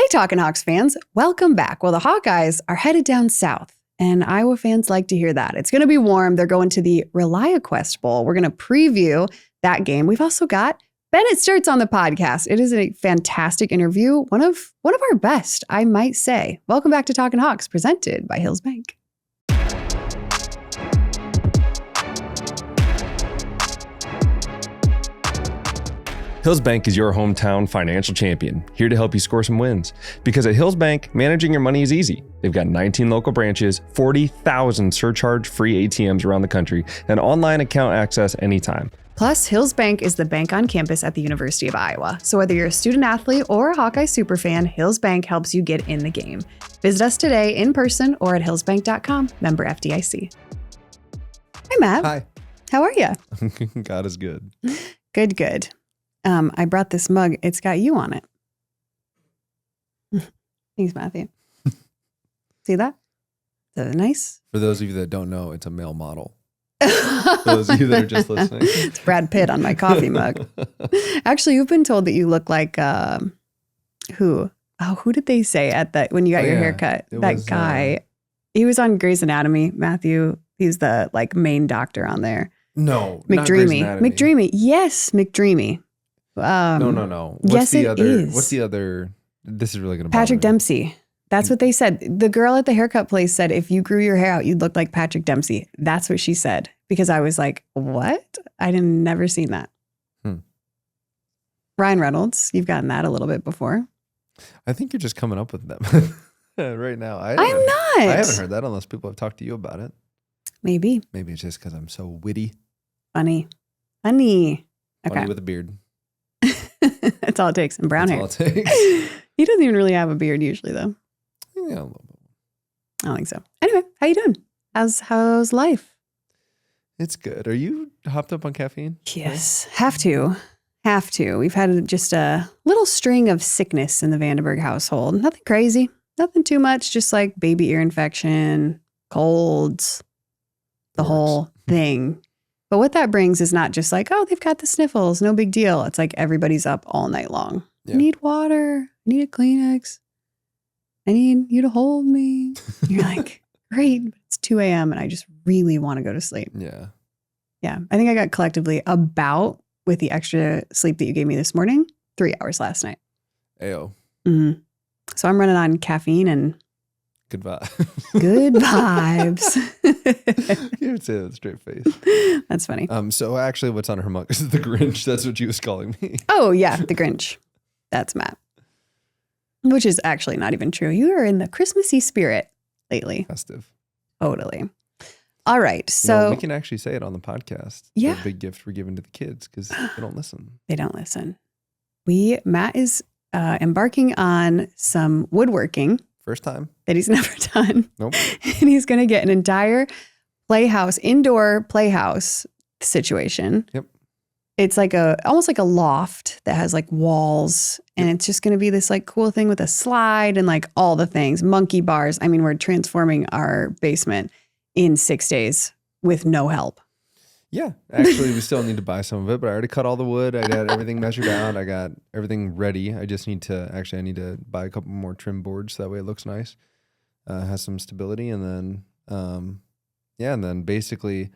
Hey, Talkin Hawks fans, welcome back. Well, the Hawkeyes are headed down south, and Iowa fans like to hear that. It's going to be warm. They're going to the ReliaQuest Bowl. We're going to preview that game. We've also got Bennett Stirtz on the podcast. It is a fantastic interview, one of our best, I might say. Welcome back to Talkin Hawks, presented by Hills Bank. Hills Bank is your hometown financial champion, here to help you score some wins. Because at Hills Bank, managing your money is easy. They've got 19 local branches, 40,000 surcharge-free ATMs around the country, and online account access anytime. Plus, Hills Bank is the bank on campus at the University of Iowa. So whether you're a student athlete or a Hawkeye superfan, Hills Bank helps you get in the game. Visit us today in person or at hillsbank.com, member FDIC. Hi, Matt. Hi. How are you? God is good. Good. I brought this mug. It's got you on it. Thanks, Matthew. See that? Is that nice? For those of you that don't know, it's a male model. For those of you that are just listening. It's Brad Pitt on my coffee mug. Actually, you've been told that you look like who? Oh, who did they say at that when you got your haircut? That guy. He was on Grey's Anatomy, Matthew. He's the main doctor on there. No, McDreamy. McDreamy. Yes, McDreamy. No. What's the other? This is really going to bother Patrick me. Dempsey. That's what they said. The girl at the haircut place said, if you grew your hair out, you'd look like Patrick Dempsey. That's what she said. Because I was like, what? I never seen that. Ryan Reynolds, you've gotten that a little bit before. I think you're just coming up with them right now. I'm not. I haven't heard that unless people have talked to you about it. Maybe. Maybe it's just because I'm so witty. Funny. Funny Okay. with a beard. That's all it takes. And brown hair. That's all it takes. He doesn't even really have a beard usually, though. Yeah, a little bit. I don't think so. Anyway, how you doing? How's life? It's good. Are you hopped up on caffeine? Yes. Have to. We've had just a little string of sickness in the VandeBerg household. Nothing crazy. Nothing too much. Just like baby ear infection, colds, the whole thing. But what that brings is not just like, oh, they've got the sniffles. No big deal. It's like everybody's up all night long. Yeah. I need water. I need a Kleenex. I need you to hold me. You're like, great. But it's 2 a.m. and I just really want to go to sleep. Yeah. Yeah. I think I got collectively about, with the extra sleep that you gave me this morning, 3 hours last night. Ayo. Mm-hmm. So I'm running on caffeine and good vibes. Good vibes. You would say that with a straight face. That's funny. So actually what's on her mug is the Grinch. That's what she was calling me. Oh yeah, the Grinch. That's Matt. Which is actually not even true. You are in the Christmassy spirit lately. Festive. Totally. All right. So we can actually say it on the podcast. Yeah. The big gift we're giving to the kids because they don't listen. They don't listen. Matt is embarking on some woodworking. First time. That he's never done. Nope. And he's going to get an entire indoor playhouse situation. Yep. It's like almost like a loft that has like walls, and it's just going to be this like cool thing with a slide and like all the things, monkey bars. I mean, we're transforming our basement in 6 days with no help. Yeah. Actually, we still need to buy some of it, but I already cut all the wood. I got everything measured out. I got everything ready. I just need to buy a couple more trim boards so that way it looks nice. Has some stability, and then basically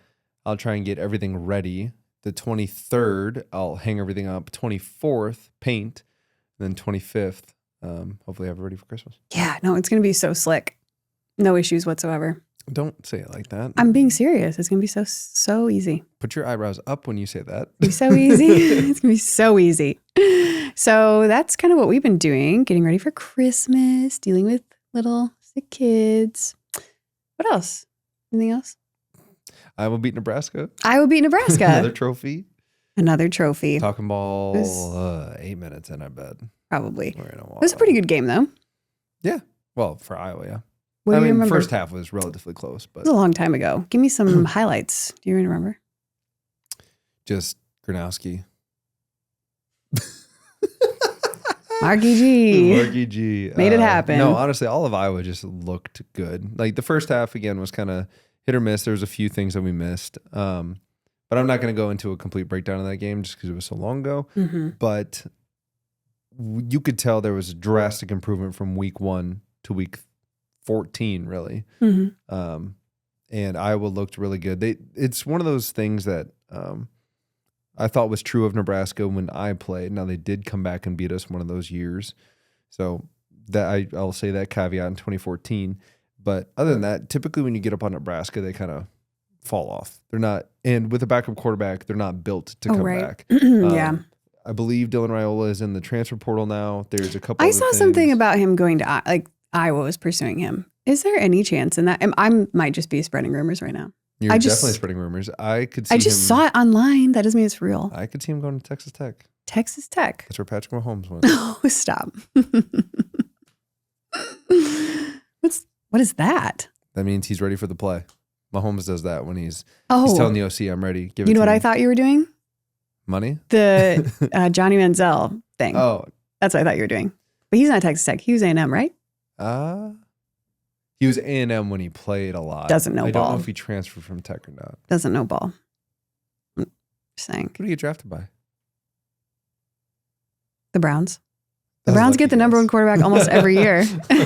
I'll try and get everything ready. The 23rd, I'll hang everything up. 24th, paint. And then 25th, hopefully have it ready for Christmas. Yeah, no, it's going to be so slick. No issues whatsoever. Don't say it like that. I'm being serious. It's going to be so easy. Put your eyebrows up when you say that. It'll be so easy. It's going to be so easy. So that's kind of what we've been doing, getting ready for Christmas, dealing with little sick kids. What else? Anything else? Iowa beat Nebraska. Another trophy. Talking ball 8 minutes in, I bet. Probably. It was a pretty good game, though. Yeah. Well, for Iowa, yeah. What do you remember? First half was relatively close, but it was a long time ago. Give me some highlights. Do you remember? Just Gronowski. Marky G. Made it happen. No, honestly, all of Iowa just looked good. Like the first half, again, was kind of hit or miss. There was a few things that we missed. But I'm not going to go into a complete breakdown of that game just because it was so long ago. Mm-hmm. But you could tell there was a drastic improvement from week 1 to week 14, really. Mm-hmm. And Iowa looked really good. It's one of those things that I thought was true of Nebraska when I played. Now, they did come back and beat us one of those years. So that I'll say that caveat in 2014. But other than that, typically when you get up on Nebraska, they kind of fall off. They're not, and with a backup quarterback, they're not built to come back. Yeah. I believe Dylan Raiola is in the transfer portal now. There's a couple. I saw something about him going to Iowa was pursuing him. Is there any chance in that? I might just be spreading rumors right now. You're definitely spreading rumors. I could. I just saw it online. That doesn't mean it's real. I could see him going to Texas Tech. Texas Tech. That's where Patrick Mahomes went. Oh, stop. What is that? That means he's ready for the play. Mahomes does that when he's telling the OC, "I'm ready." You know what I thought you were doing? Money? The Johnny Manziel thing. Oh. That's what I thought you were doing. But he's not Texas Tech. He was A&M, right? He was A&M when he played a lot. Doesn't know ball. I don't know if he transferred from Tech or not. Doesn't know ball. I'm just saying. Who do you get drafted by? The Browns. The Browns get the number 1 quarterback almost every year.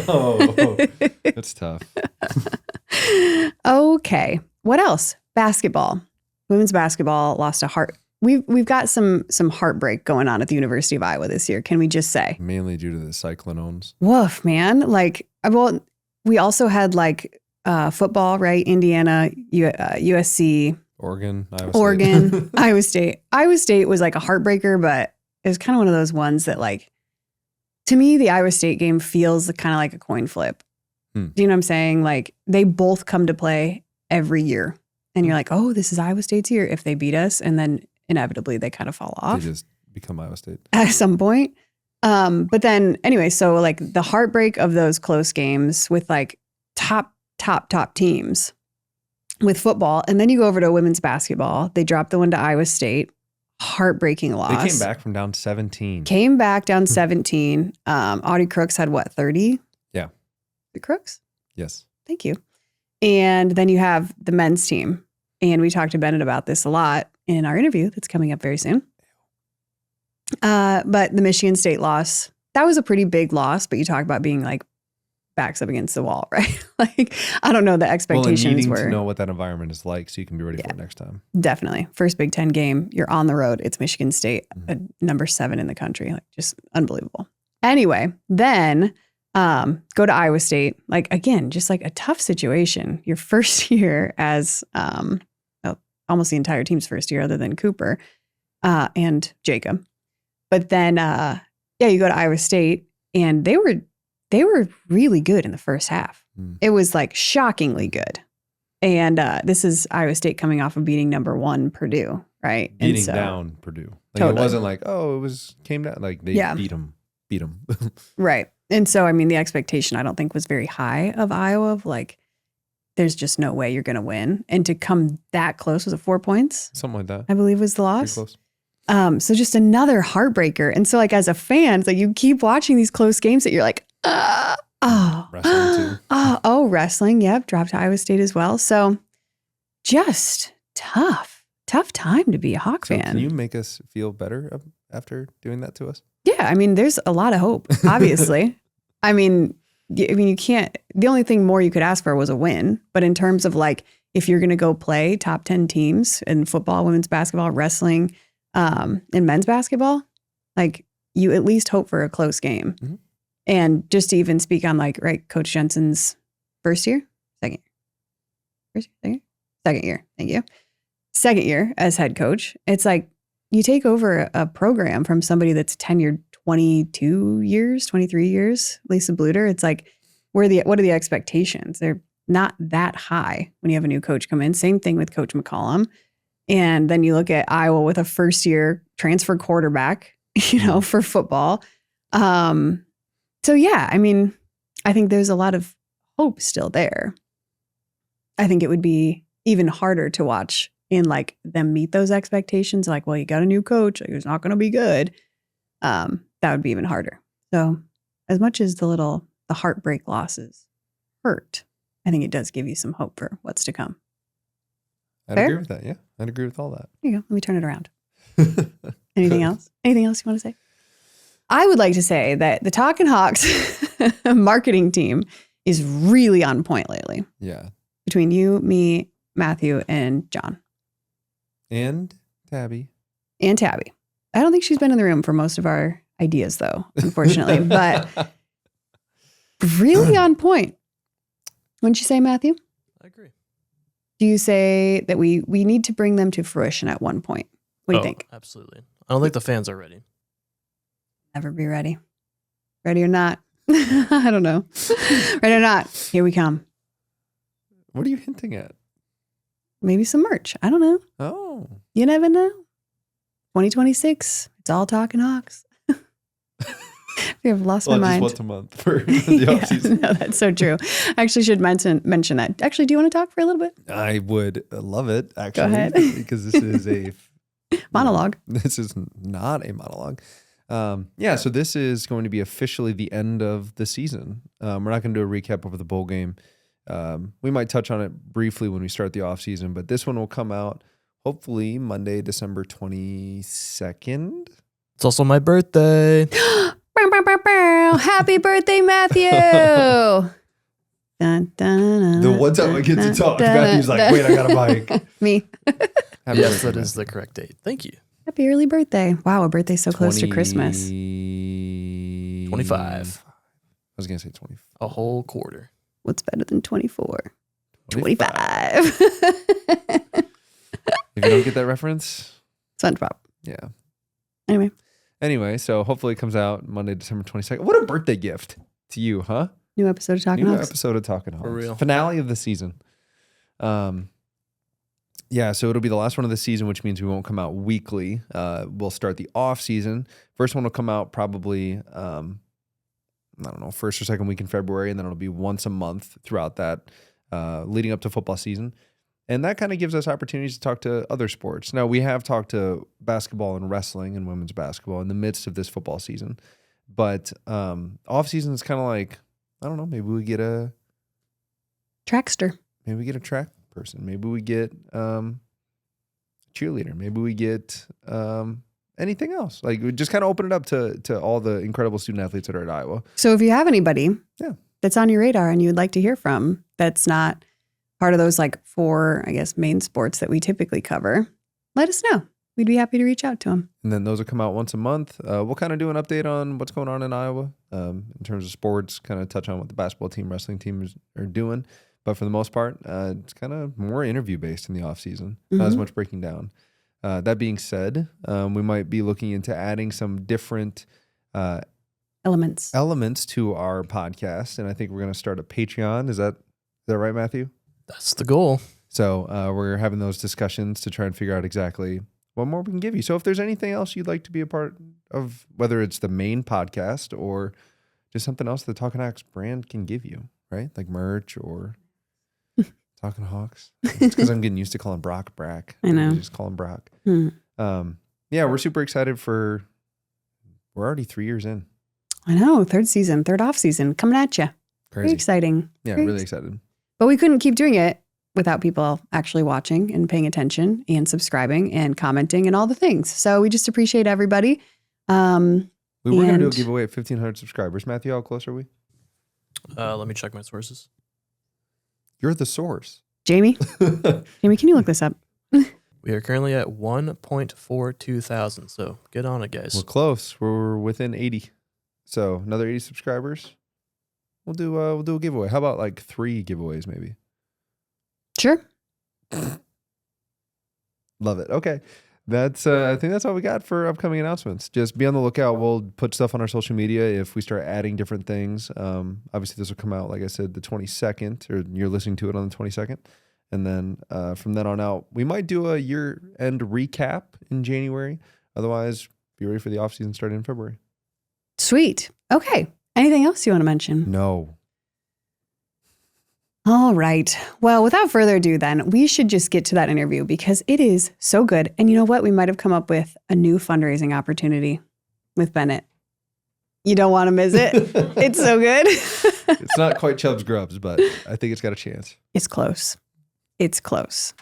Oh, that's tough. Okay. What else? Basketball. Women's basketball lost a heart. We've got some heartbreak going on at the University of Iowa this year. Can we just say? Mainly due to the Cyclones. Woof, man. We also had football, right? Indiana, USC, Oregon, Iowa State. Iowa State was like a heartbreaker, but it was kind of one of those ones that to me, the Iowa State game feels kind of like a coin flip. Do you know what I'm saying? Like they both come to play every year. And you're like, oh, this is Iowa State's year if they beat us. And then inevitably they kind of fall off. They just become Iowa State. At some point. But then anyway, so the heartbreak of those close games with top teams with football. And then you go over to women's basketball. They dropped the one to Iowa State. Heartbreaking loss. They came back from down 17. Came back down 17. Audie Crooks had what, 30? Yeah. The Crooks? Yes. Thank you. And then you have the men's team. And we talked to Bennett about this a lot in our interview that's coming up very soon. But the Michigan State loss, that was a pretty big loss, but you talk about being backs up against the wall, right? I don't know the expectations and needing were. To know what that environment is like so you can be ready for it next time. Definitely. First Big Ten game, you're on the road. It's Michigan State, number 7 in the country. Just unbelievable. Anyway, then go to Iowa State. Again, just a tough situation. Your first year as almost the entire team's first year other than Cooper and Jacob. But then, you go to Iowa State and they were really good in the first half. It was shockingly good. And this is Iowa State coming off of beating number 1 Purdue, right? Beating down Purdue. Totally. It wasn't came down. They beat them. Right. And so, the expectation I don't think was very high of Iowa of there's just no way you're going to win. And to come that close, was it 4 points? Something like that. I believe was the loss. Pretty close. So just another heartbreaker. And so as a fan, it's you keep watching these close games that you're wrestling too. Wrestling. Yep. Dropped to Iowa State as well. So just tough time to be a Hawk fan. Can you make us feel better after doing that to us? Yeah. There's a lot of hope, obviously. You can't, the only thing more you could ask for was a win. But in terms of if you're going to go play top 10 teams in football, women's basketball, wrestling, and men's basketball, you at least hope for a close game. Mm-hmm. And just to even speak on Coach Jensen's second year. Thank you. Second year as head coach. It's you take over a program from somebody that's tenured 22 years, 23 years, Lisa Bluter. It's what are the expectations? They're not that high when you have a new coach come in. Same thing with Coach McCollum. And then you look at Iowa with a first year transfer quarterback, for football. So yeah, I think there's a lot of hope still there. I think it would be even harder to watch in them meet those expectations. Well, you got a new coach, it's not going to be good. That would be even harder. So as much as the heartbreak losses hurt, I think it does give you some hope for what's to come. I'd agree with that. Yeah. I'd agree with all that. There you go. Let me turn it around. Anything else? Anything else you want to say? I would like to say that the Talkin Hawks marketing team is really on point lately. Yeah. Between you, me, Matthew, and John. And Tabby. And Tabby. I don't think she's been in the room for most of our ideas, though, unfortunately. But really on point. Wouldn't you say, Matthew? I agree. Do you say that we need to bring them to fruition at one point? What do you think? Absolutely. I don't think the fans are ready. Never be ready. Ready or not? I don't know. Ready or not? Here we come. What are you hinting at? Maybe some merch. I don't know. Oh. You never know. 2026. It's all Talkin Hawks. We have lost my mind. Just once a month for the off season. No, that's so true. I actually should mention that. Actually, do you want to talk for a little bit? I would love it, actually. Go ahead. Because this is a monologue. This is not a monologue. So this is going to be officially the end of the season. We're not going to do a recap over the bowl game. We might touch on it briefly when we start the off season, but this one will come out hopefully Monday, December 22nd. It's also my birthday. Happy birthday, Matthew. Dun, dun, dun, The one time I get to talk, Matthew's like, wait, I got a mic. Me. Yes, that is the correct date. Thank you. Happy early birthday. Wow, a birthday so close to Christmas. 25. I was going to say 20. A whole quarter. What's better than 24? 25. 25. If you don't get that reference. SpongeBob. Yeah. Anyway, so hopefully it comes out Monday, December 22nd. What a birthday gift to you, huh? new episode of Talkin New Hawks. episode of Talkin Hawks. For real. Finale of the season. So it'll be the last one of the season, which means we won't come out weekly. We'll start the off season. First one will come out probably, I don't know, first or second week in February, and then it'll be once a month throughout that, leading up to football season. And that kind of gives us opportunities to talk to other sports. Now, we have talked to basketball and wrestling and women's basketball in the midst of this football season. But off season is kind of like, I don't know, maybe we get a Trackster. Maybe we get a track person. Maybe we get cheerleader. Maybe we get anything else. Like, we just kind of open it up to all the incredible student athletes that are at Iowa. So if you have anybody that's on your radar and you would like to hear from, that's not part of those like 4, I guess, main sports that we typically cover, let us know. We'd be happy to reach out to them. And then those will come out once a month. We'll kind of do an update on what's going on in Iowa in terms of sports, kind of touch on what the basketball team, wrestling team are doing. But for the most part, it's kind of more interview based in the off season, not as much breaking down. That being said, we might be looking into adding some different elements to our podcast. And I think we're going to start a Patreon. Is that right, Matthew? That's the goal. So we're having those discussions to try and figure out exactly what more we can give you. So if there's anything else you'd like to be a part of, whether it's the main podcast or just something else the Talkin Hawks brand can give you, right? Like merch or Talkin Hawks. It's because I'm getting used to calling Brock Brack. I know. Just call him Brock. We're super excited we're already 3 years in. I know. Third off season coming at you. Crazy. Very exciting. Yeah, Very really excited. But we couldn't keep doing it without people actually watching and paying attention and subscribing and commenting and all the things. So we just appreciate everybody. We were going to do a giveaway at 1,500 subscribers. Matthew, how close are we? Let me check my sources. You're the source. Jamie, can you look this up? We are currently at 1.42 thousand. So get on it, guys. We're close. We're within 80. So another 80 subscribers. We'll do a giveaway. How about like 3 giveaways maybe? Sure. Love it. Okay. That's I think that's all we got for upcoming announcements. Just be on the lookout. We'll put stuff on our social media if we start adding different things. Obviously this will come out, like I said, the 22nd, or you're listening to it on the 22nd. And then from then on out, we might do a year-end recap in January. Otherwise, be ready for the off season starting in February. Sweet. Okay. Anything else you want to mention? No. All right. Well, without further ado, then, we should just get to that interview because it is so good. And you know what? We might have come up with a new fundraising opportunity with Bennett. You don't want to miss it. It's so good. It's not quite Chubb's Grubs, but I think it's got a chance. It's close. It's close.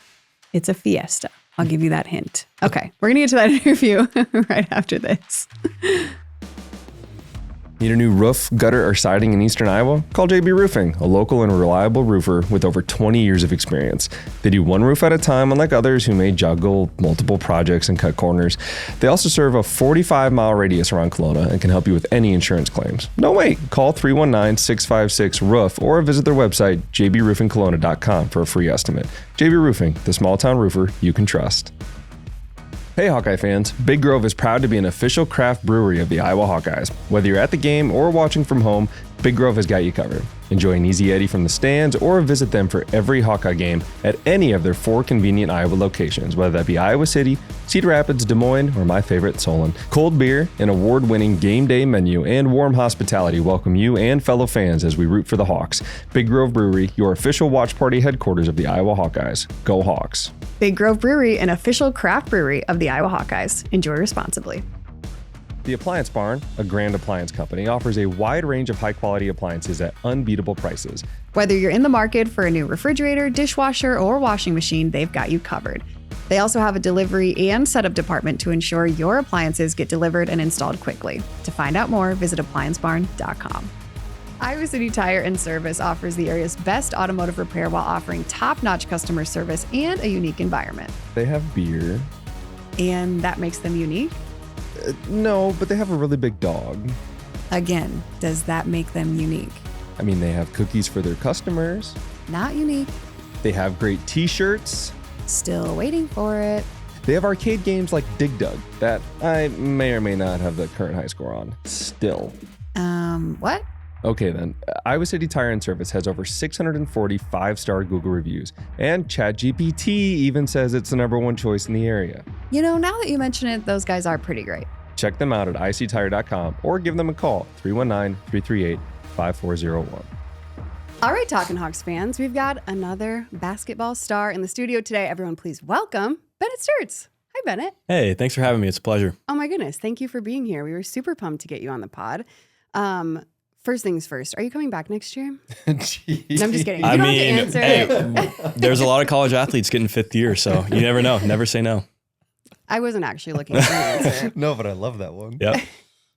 It's a fiesta. I'll give you that hint. Okay. We're going to get to that interview right after this. Need a new roof, gutter, or siding in Eastern Iowa? Call JB Roofing, a local and reliable roofer with over 20 years of experience. They do one roof at a time, unlike others who may juggle multiple projects and cut corners. They also serve a 45-mile radius around Kelowna and can help you with any insurance claims. No wait, call 319-656-ROOF or visit their website, jbroofingkelowna.com, for a free estimate. JB Roofing, the small-town roofer you can trust. Hey Hawkeye fans, Big Grove is proud to be an official craft brewery of the Iowa Hawkeyes. Whether you're at the game or watching from home, Big Grove has got you covered. Enjoy an easy Eddie from the stands or visit them for every Hawkeye game at any of their 4 convenient Iowa locations, whether that be Iowa City, Cedar Rapids, Des Moines, or my favorite, Solon. Cold beer, an award-winning game day menu, and warm hospitality welcome you and fellow fans as we root for the Hawks. Big Grove Brewery, your official watch party headquarters of the Iowa Hawkeyes. Go Hawks. Big Grove Brewery, an official craft brewery of the Iowa Hawkeyes. Enjoy responsibly. The Appliance Barn, a grand appliance company, offers a wide range of high-quality appliances at unbeatable prices. Whether you're in the market for a new refrigerator, dishwasher, or washing machine, they've got you covered. They also have a delivery and setup department to ensure your appliances get delivered and installed quickly. To find out more, visit appliancebarn.com. Iowa City Tire and Service offers the area's best automotive repair while offering top-notch customer service and a unique environment. They have beer. And that makes them unique? No, but they have a really big dog. Again, does that make them unique? I mean, they have cookies for their customers. Not unique. They have great t-shirts. Still waiting for it. They have arcade games like Dig Dug that I may or may not have the current high score on. Still. What? Okay then, Iowa City Tire and Service has over 640 5-star Google reviews, and ChatGPT even says it's the #1 choice in the area. You know, now that you mention it, those guys are pretty great. Check them out at ictire.com or give them a call, 319-338-5401. All right, Talkin Hawks fans, we've got another basketball star in the studio today. Everyone, please welcome Bennett Stirtz. Hi, Bennett. Hey, thanks for having me. It's a pleasure. Oh my goodness, thank you for being here. We were super pumped to get you on the pod. First things first, are you coming back next year? No, I'm just kidding. You don't have to answer. Hey, there's a lot of college athletes getting 5th year, so you never know. Never say no. I wasn't actually looking for an answer. No, but I love that one. Yep.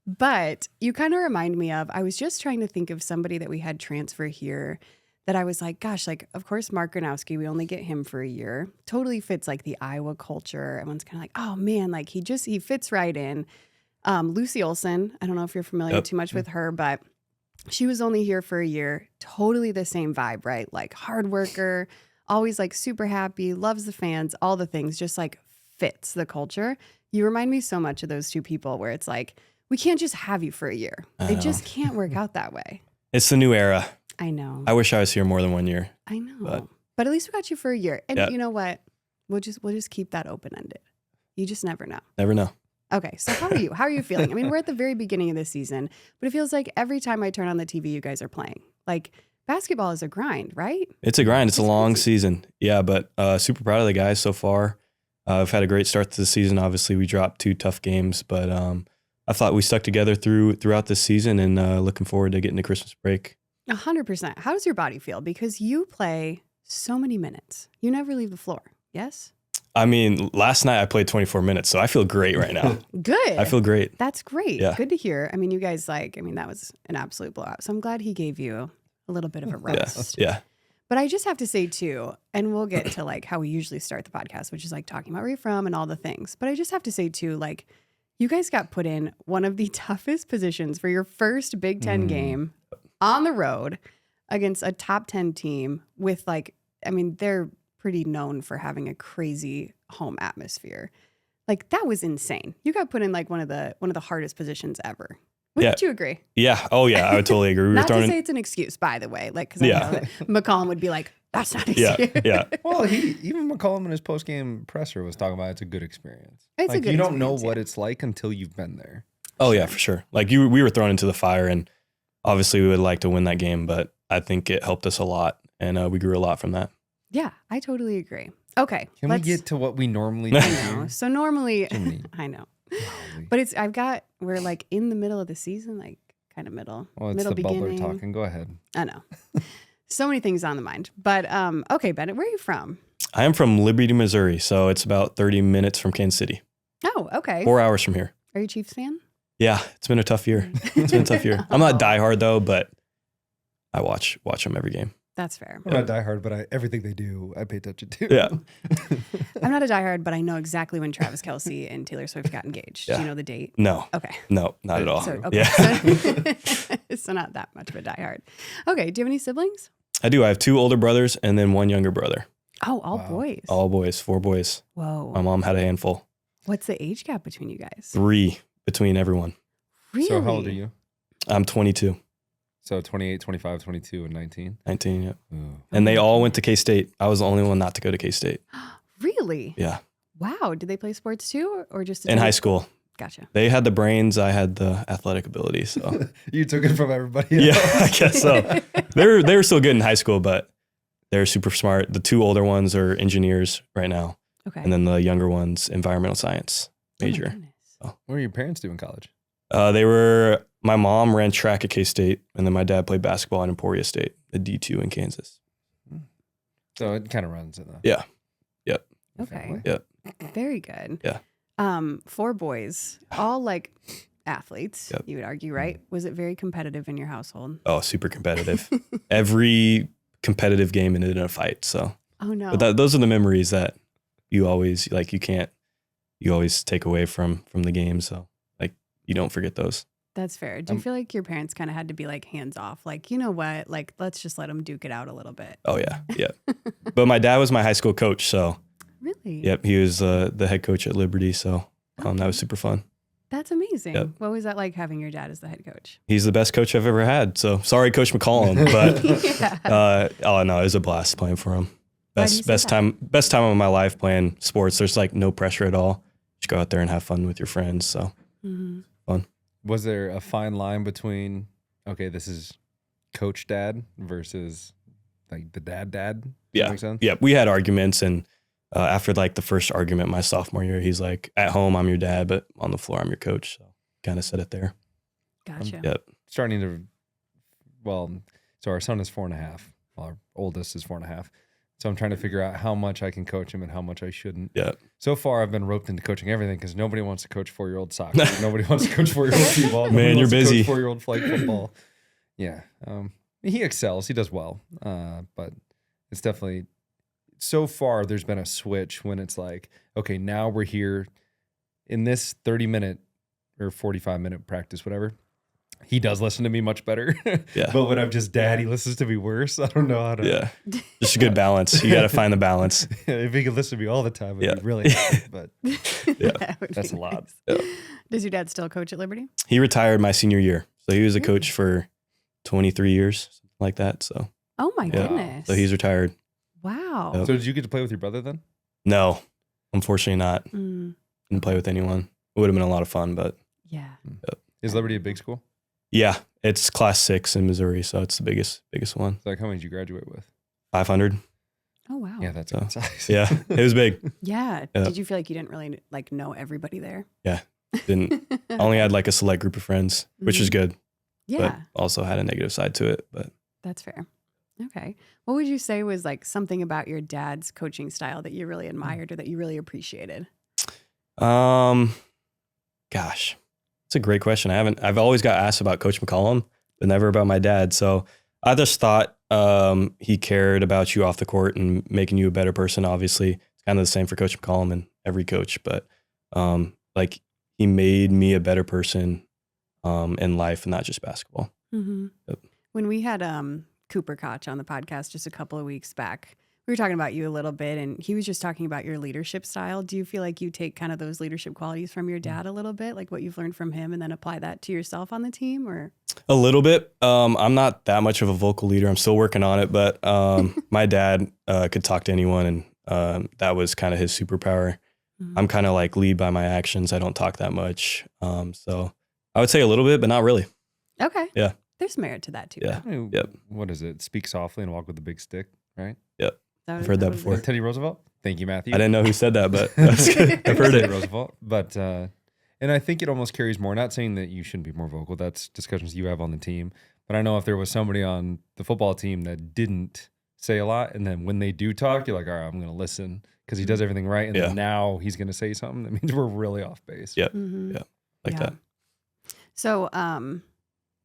But you kind of remind me of, I was just trying to think of somebody that we had transfer here that I was like, gosh, like, of course, Mark Gronowski, we only get him for a year. Totally fits like the Iowa culture. Everyone's kind of like, oh man, like he fits right in. Lucy Olson, I don't know if you're familiar too much with her, but she was only here for a year. Totally the same vibe, right? Like hard worker, always like super happy, loves the fans, all the things, just like fits the culture. You remind me so much of those two people where it's like, we can't just have you for a year. It just can't work out that way. It's the new era. I know. I wish I was here more than 1 year. I know. But at least we got you for a year. And you know what? We'll just keep that open-ended. You just never know. Never know. Okay, so how are you? How are you feeling? I mean, we're at the very beginning of the season, but it feels like every time I turn on the TV, you guys are playing. Like, basketball is a grind, right? It's a grind. It's a long season. Yeah, but super proud of the guys so far. We've had a great start to the season. Obviously, we dropped 2 tough games, but I thought we stuck together throughout the season, and looking forward to getting to Christmas break. 100%. How does your body feel? Because you play so many minutes. You never leave the floor, yes? I mean, last night I played 24 minutes, so I feel great right now. Good. I feel great. That's great. Yeah. Good to hear. I mean, you guys that was an absolute blowout. So I'm glad he gave you a little bit of a rest. Yeah. But I just have to say too, and we'll get to like how we usually start the podcast, which is like talking about where you're from and all the things. But I just have to say too, like you guys got put in one of the toughest positions for your first Big Ten game on the road against a top 10 team with they're pretty known for having a crazy home atmosphere. Like that was insane. You got put in like one of the hardest positions ever. Wouldn't you agree? Yeah. Oh yeah, I would totally agree. Not to say it's an excuse, by the way. Like, because I know that McCollum would be like, "That's not an excuse." Yeah. Well, even McCollum in his post-game presser was talking about it's a good experience. It's a good you don't know experience, what it's like until you've been there. Oh yeah, for sure. Like we were thrown into the fire, and obviously we would like to win that game, but I think it helped us a lot, and we grew a lot from that. Yeah, I totally agree. Okay, Can we get to what we normally do? I know. So normally, Jimmy. I know, Golly. but we're like in the middle of the season, like kind of middle. Well, it's middle the beginning. bubbler talking. Go ahead. I know. So many things on the mind. But okay, Bennett, where are you from? I am from Liberty, Missouri, so it's about 30 minutes from Kansas City. Oh, okay. 4 hours from here. Are you a Chiefs fan? Yeah, it's been a tough year. It's been a tough year. I'm not diehard though, but I watch them every game. That's fair. I'm not diehard, but everything they do, I pay attention to. Yeah. I'm not a diehard, but I know exactly when Travis Kelce and Taylor Swift got engaged. Yeah. Do you know the date? No. Okay. No, not at all. So, okay. Yeah. So not that much of a diehard. Okay. Do you have any siblings? I do. I have 2 older brothers and then 1 younger brother. Oh, all Wow. boys. All boys, 4 boys. Whoa. My mom had a handful. What's the age gap between you guys? 3 between everyone. Really? So how old are you? I'm 22, So 28, 25, 22, and 19. 19, yeah. Ooh. And they all went to K-State. I was the only one not to go to K-State. Really? Yeah. Wow. Did they play sports too, or just In high school. Gotcha. They had the brains, I had the athletic ability. So You took it from everybody yeah, else. I guess so. They were still good in high school, but they're super smart. The 2 older ones are engineers right now. Okay. And then the younger one's environmental science Oh my major. goodness. What were your parents doing in college? My mom ran track at K-State, and then my dad played basketball at Emporia State, the D2 in Kansas. So it kind of runs in the Yeah. Yep. Okay. family. Yep. Very good. Yeah. 4 boys, all like athletes, Yep. you would argue, right? Was it very competitive in your household? Oh, super competitive. Every competitive game ended in a fight. So, Oh no. but those are the memories that you always you always take away from the game. So like you don't forget those. That's fair. Do you feel like your parents kind of had to be like hands off? Like, you know what? Like, let's just let them duke it out a little bit. Oh yeah. Yeah. But my dad was my high school coach. So Really? yep. He was the head coach at Liberty. So that was super fun. That's amazing. Yep. What was that like having your dad as the head coach? He's the best coach I've ever had. So sorry, Coach McCollum, but Yeah. no, it was a blast playing for him. Why do you Best say that? best time of my life playing sports. There's like no pressure at all. Just go out there and have fun with your friends. So Mhm. Was there a fine line between, okay, this is coach dad versus like the dad? Does that Yeah. make sense? yeah, we had arguments, and after like the first argument my sophomore year, he's like, at home I'm your dad, but on the floor I'm your coach. So kind of said it there. Gotcha. Yep. Starting to, so our son is 4.5. Our oldest is 4.5. So I'm trying to figure out how much I can coach him and how much I shouldn't. Yeah. So far, I've been roped into coaching everything because nobody wants to coach 4-year-old soccer. Nobody wants to coach 4-year-old t-ball. Nobody Man, you're wants to busy. coach 4-year-old flag football. Yeah. He excels. He does well. But it's definitely, so far, there's been a switch when it's like, okay, now we're here in this 30-minute or 45-minute practice, whatever. He does listen to me much better. Yeah. But when I'm just dad, he listens to me worse. I don't know how to. Yeah. Just a good balance. You got to find the balance. If he could listen to me all the time, it'd Yeah. be really happy, but That would that's be a lot. nice. Yeah. Does your dad still coach at Liberty? He retired my senior year. So he was a Really? coach for 23 years, something like that. So Oh my Yeah. goodness. so he's retired. Wow. Yep. So did you get to play with your brother then? No, unfortunately not. Mm, Didn't play with anyone. It would have been a lot of fun, but yeah. Is Liberty a big school? yeah, it's class 6 in Missouri. So it's the biggest one. So like how many did you graduate with? 500. Oh wow. Yeah, that's a good size. Yeah, it was big. Yeah. Yeah. Did you feel like you didn't really like know everybody there? Didn't I only had like a select group of friends, which is good, Yeah, but also had a negative side to it. But that's fair. Okay. What would you say was like something about your dad's coaching style that you really admired or that you really appreciated? gosh, it's a great question. I've always got asked about Coach McCollum, but never about my dad. So I just thought he cared about you off the court and making you a better person. Obviously, it's kind of the same for Coach McCollum and every coach, but like he made me a better person in life and not just basketball. Mm-hmm. Yep. When we had Cooper Koch on the podcast just a couple of weeks back, we were talking about you a little bit, and he was just talking about your leadership style. Do you feel like you take kind of those leadership qualities from your dad a little bit, like what you've learned from him, and then apply that to yourself on the team? Or A little bit. I'm not that much of a vocal leader. I'm still working on it, but my dad could talk to anyone, and that was kind of his superpower. Mhm. I'm kind of like lead by my actions. I don't talk that much. So I would say a little bit, but not really. Okay. Yeah. There's merit to that too. Yeah. though. I mean, Yep. What is it? Speak softly and walk with a big stick, right? I've heard that was before. it. Teddy Roosevelt. Thank you, Matthew. I didn't know who said that, but that's good. I've heard Teddy it. Roosevelt. But and I think it almost carries more. Not saying that you shouldn't be more vocal. That's discussions you have on the team. But I know if there was somebody on the football team that didn't say a lot, and then when they do talk, you're like, all right, I'm going to listen because he does everything right. And Yeah. then now he's going to say something. That means we're really off base. Yep. Mhm. Yeah. Like Yeah. that. So,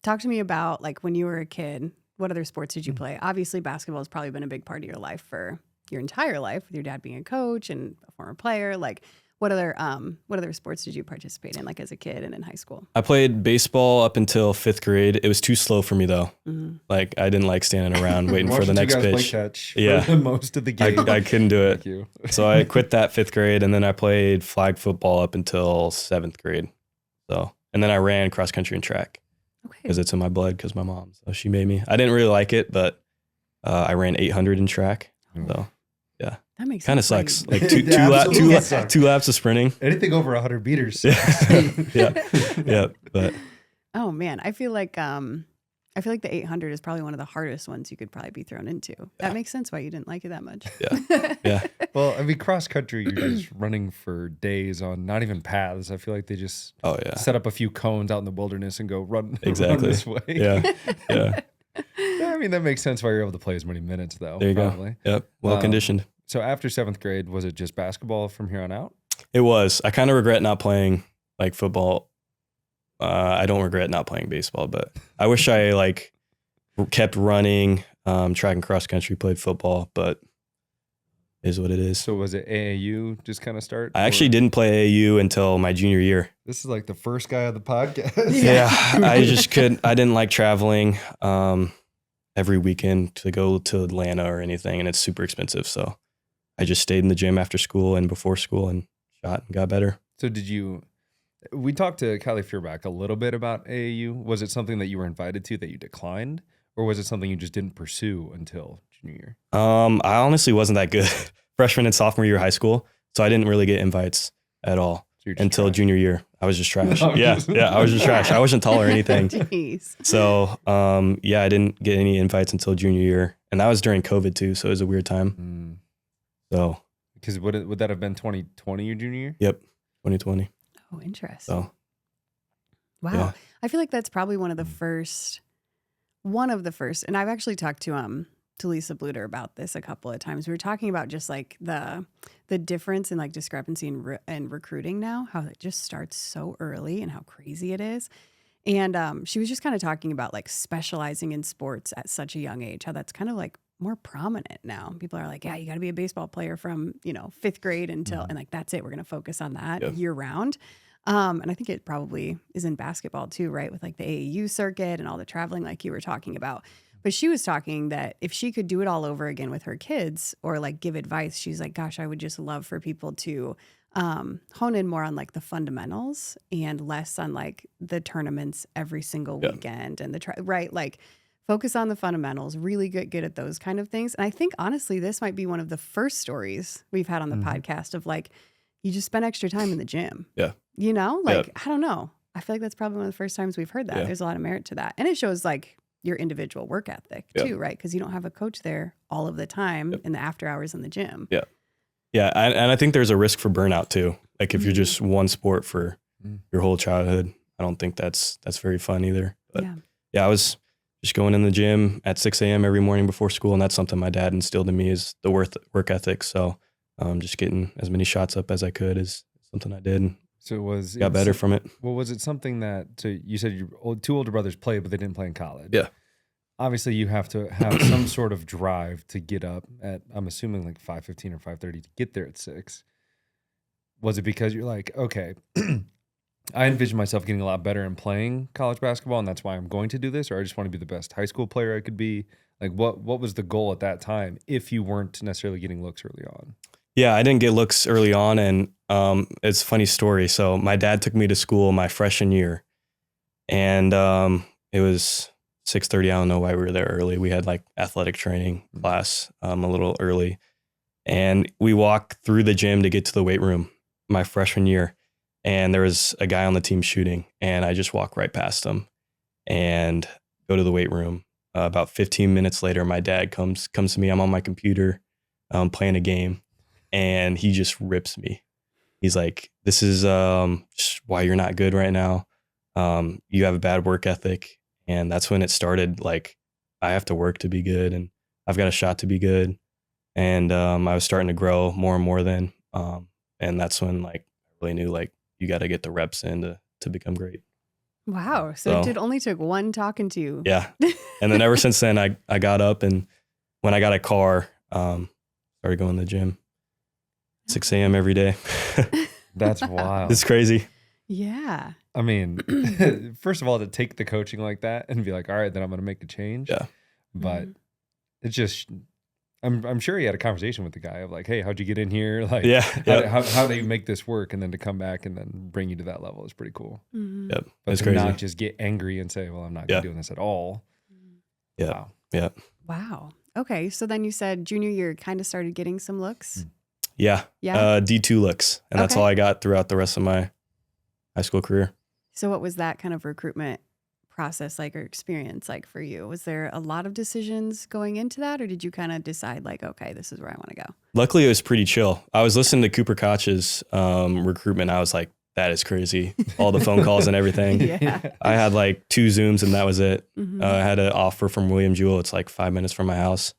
talk to me about like when you were a kid, what other sports did you play? Obviously, basketball has probably been a big part of your life for your entire life, with your dad being a coach and a former player. Like, what other sports did you participate in, like as a kid and in high school? I played baseball up until 5th grade. It was too slow for me though. Mm-hmm. Like I didn't like standing around waiting for the next pitch. Catch Yeah. for most of the game. I couldn't do it. Thank you. So I quit that 5th grade, and then I played flag football up until 7th grade. So, and then I ran cross country and track because it's in my blood because my mom. So she made me. I didn't really like it, but I ran 800 in track. So yeah, that makes kind of sense. sucks. Like two laps of sprinting. Anything over 100 meters. Yeah. But oh man, I feel like the 800 is probably one of the hardest ones you could probably be thrown into. That makes sense why you didn't like it that much. Yeah. Well, I mean, cross country, you're just running for days on not even paths. I feel like they just set up a few cones out in the wilderness and go run this way. Yeah. I mean, that makes sense why you're able to play as many minutes, though. There you probably. Go. Yep. Well conditioned. So after 7th grade, was it just basketball from here on out? It was. I kind of regret not playing like football. I don't regret not playing baseball, but I wish I like kept running, track and cross country, played football, but is what it is. So was it AAU just kind of start? I actually didn't play AAU until my junior year. This is like the first guy on the podcast. Yeah. I just I didn't like traveling every weekend to go to Atlanta or anything, and it's super expensive. So I just stayed in the gym after school and before school and shot and got better. So we talked to Kylie Fearback a little bit about AAU. Was it something that you were invited to that you declined, or was it something you just didn't pursue until junior year? I honestly wasn't that good freshman and sophomore year of high school, so I didn't really get invites at all until junior year. I was just trash. No, yeah, I was just trash. I wasn't tall or anything. Jeez. So, I didn't get any invites until junior year, and that was during COVID too, so it was a weird time. So, because would that have been 2020 your junior year? Yep, 2020. Oh, interesting. So, wow. Yeah. I feel like that's probably one of the first, and I've actually talked to Lisa Bluter about this a couple of times. We were talking about just like the difference in like discrepancy in recruiting now, how it just starts so early and how crazy it is. And she was just kind of talking about like specializing in sports at such a young age, how that's kind of like more prominent now. People are like, yeah, you got to be a baseball player from, 5th grade until, and like, that's it. We're going to focus on that year round. And I think it probably is in basketball too, right? With like the AAU circuit and all the traveling like you were talking about. But she was talking that if she could do it all over again with her kids or like give advice, she's like, gosh, I would just love for people to hone in more on like the fundamentals and less on like the tournaments every single weekend and right? Like focus on the fundamentals, really good at those kind of things. And I think honestly, this might be one of the first stories we've had on the podcast of like, you just spend extra time in the gym. Yeah. I don't know. I feel like that's probably one of the first times we've heard that. Yeah. There's a lot of merit to that. And it shows like your individual work ethic too, right? Because you don't have a coach there all of the time in the after hours in the gym. Yeah. Yeah. And I think there's a risk for burnout too. Like if you're just one sport for your whole childhood, I don't think that's very fun either. But I was just going in the gym at 6 a.m. every morning before school. And that's something my dad instilled in me is the work ethic. So just getting as many shots up as I could is something I did. So got better from it. Well, was it something that, so you said your two older brothers played, but they didn't play in college. Yeah. Obviously you have to have some sort of drive to get up at, I'm assuming like 5:15 or 5:30 to get there at 6. Was it because you're like, okay, I envision myself getting a lot better in playing college basketball and that's why I'm going to do this, or I just want to be the best high school player I could be? Like what was the goal at that time if you weren't necessarily getting looks early on? Yeah, I didn't get looks early on, and it's a funny story. So my dad took me to school my freshman year, and it was 6:30. I don't know why we were there early. We had like athletic training class a little early, and we walked through the gym to get to the weight room my freshman year, and there was a guy on the team shooting, and I just walked right past him and go to the weight room. About 15 minutes later, my dad comes to me. I'm on my computer playing a game. And he just rips me. He's like, this is just why you're not good right now. You have a bad work ethic. And that's when it started. Like, I have to work to be good and I've got a shot to be good. And I was starting to grow more and more then. And that's when like I really knew like you got to get the reps in to become great. Wow. So it only took one talking to. Yeah. And then ever since then, I got up, and when I got a car, started going to the gym 6 a.m. every day. That's wild. It's crazy. Yeah. I mean, first of all, to take the coaching like that and be like, all right, then I'm going to make a change. Yeah. But it's just, I'm sure he had a conversation with the guy of like, hey, how'd you get in here? Like, how do you make this work? And then to come back and then bring you to that level is pretty cool. Mm-hmm. Yep. But It's to crazy. not just get angry and say, well, I'm not going to do this at all. Yeah. Wow. Yeah. Wow. Okay. So then you said junior year kind of started getting some looks. Yeah. Yeah. D2 looks. And that's Okay. all I got throughout the rest of my high school career. So what was that kind of recruitment process like, or experience like for you? Was there a lot of decisions going into that, or did you kind of decide like, okay, this is where I want to go? Luckily, it was pretty chill. I was listening to Cooper Koch's recruitment. I was like, that is crazy. All the phone calls and everything. Yeah. I had like 2 Zooms and that was it. Mhm. I had an offer from William Jewell. It's like 5 minutes from my house.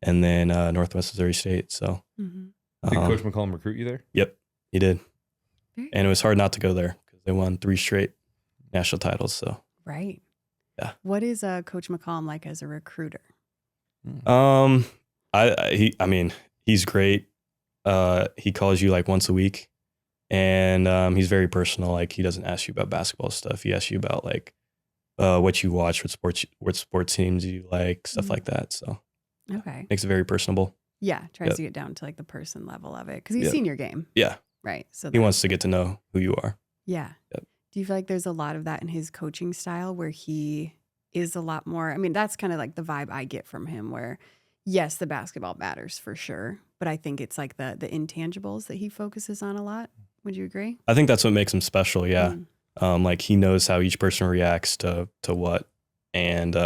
And then Northwest Missouri State. So Mhm. Did Coach McCollum recruit you there? Yep, he did. Very And it was hard not to go there because they won 3 straight national titles. So Right. Yeah. What is Coach McCollum like as a recruiter? I mean, he's great. He calls you like once a week, and he's very personal. Like, he doesn't ask you about basketball stuff. He asks you about like what you watch, what sports teams you like, stuff like that. So Okay. makes it very personable. Yeah. Tries Yep. to get down to like the person level of it because he's Yep. seen your game. Yeah, Right. So he wants to get to know who you are. Yeah. Yep. Do you feel like there's a lot of that in his coaching style where he is a lot more? I mean, that's kind of like the vibe I get from him where, yes, the basketball matters for sure, but I think it's like the intangibles that he focuses on a lot. Would you agree? I think that's what makes him special. Yeah. Mm. Like, he knows how each person reacts to what. And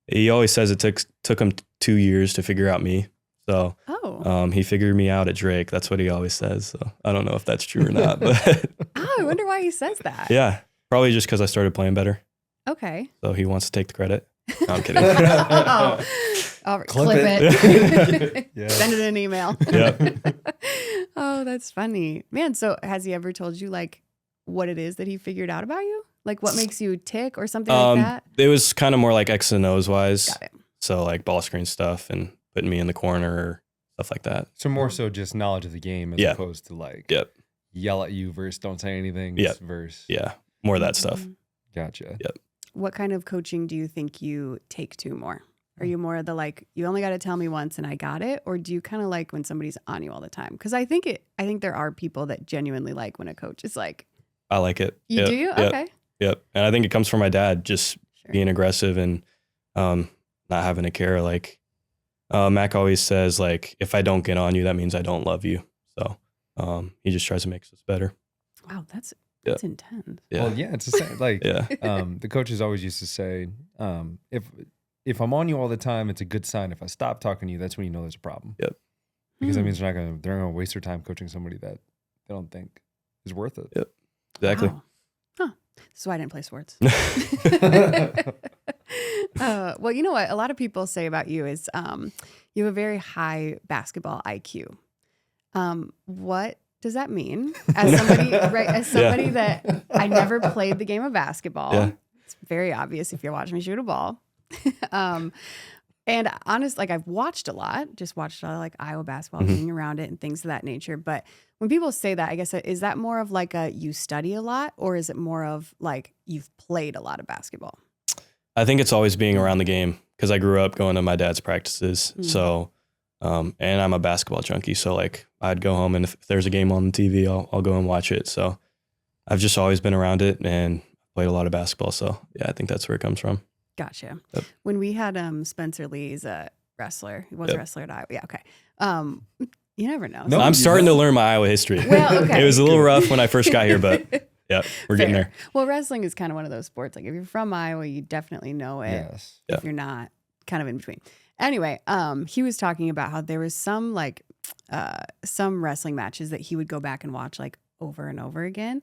he always says it took him 2 years to figure out me. So Oh. he figured me out at Drake. That's what he always says. So I don't know if that's true or not. But Oh, I wonder why he says that. yeah, probably just because I started playing better. Okay. So he wants to take the credit. No, I'm kidding. Oh. All right, Clip clip it. Yeah. Send it an email. Yep. Oh, that's funny. Man, so has he ever told you like what it is that he figured out about you? Like what makes you tick or something like that? It was kind of more like X and O's wise. Got it. So like ball screen stuff and putting me in the corner or stuff like that. So more so just knowledge of the game as Yeah. opposed to like Yep. yell at you versus don't say anything Yep. versus. Yeah. More of that stuff. Mhm. Gotcha. What kind of coaching do you think you take to more? Are you more of the like, you only got to tell me once and I got it? Or do you kind of like when somebody's on you all the time? Because I think there are people that genuinely like when a coach is like, I like it. you Yep. do? Yep. Okay. Yep. And I think it comes from my dad, just Sure. being aggressive and not having to care. Like Mac always says, like, if I don't get on you, that means I don't love you. So he just tries to make us better. Wow, that's Yeah. intense. Yeah. Well, yeah, it's the same. Like, Yeah. the coaches always used to say, if I'm on you all the time, it's a good sign. If I stop talking to you, that's when you know there's a problem. Yep. Because that Hmm. means they're not gonna waste their time coaching somebody that they don't think is worth it. Yep. Exactly. Wow. Huh. So I didn't play sports. Well, you know what? A lot of people say about you is you have a very high basketball IQ. What does that mean? As somebody, right? As somebody that I never played the game of basketball. Yeah. It's very obvious if you're watching me shoot a ball. And honest, like I've watched a lot, just watched a lot of like Iowa basketball, Mhm. being around it and things of that nature. But when people say that, I guess, is that more of like you study a lot, or is it more of like you've played a lot of basketball? I think it's always being around the game because I grew up going to my dad's practices. Mm. So, and I'm a basketball junkie. So like I'd go home and if there's a game on the TV, I'll go and watch it. So I've just always been around it and played a lot of basketball. So yeah, I think that's where it comes from. Gotcha. Yep. When we had Spencer Lee's a wrestler, he was a Yep. wrestler at Iowa. Yeah, okay. You never know. No, I'm you starting to don't. learn my Iowa history. Well, okay. It was a little rough when I first got here, but yeah, we're getting Fair. there. Well, wrestling is kind of one of those sports. Like if you're from Iowa, you definitely know it. Yes. Yeah. If you're not, kind of in between. Anyway, he was talking about how there was some like some wrestling matches that he would go back and watch like over and over again.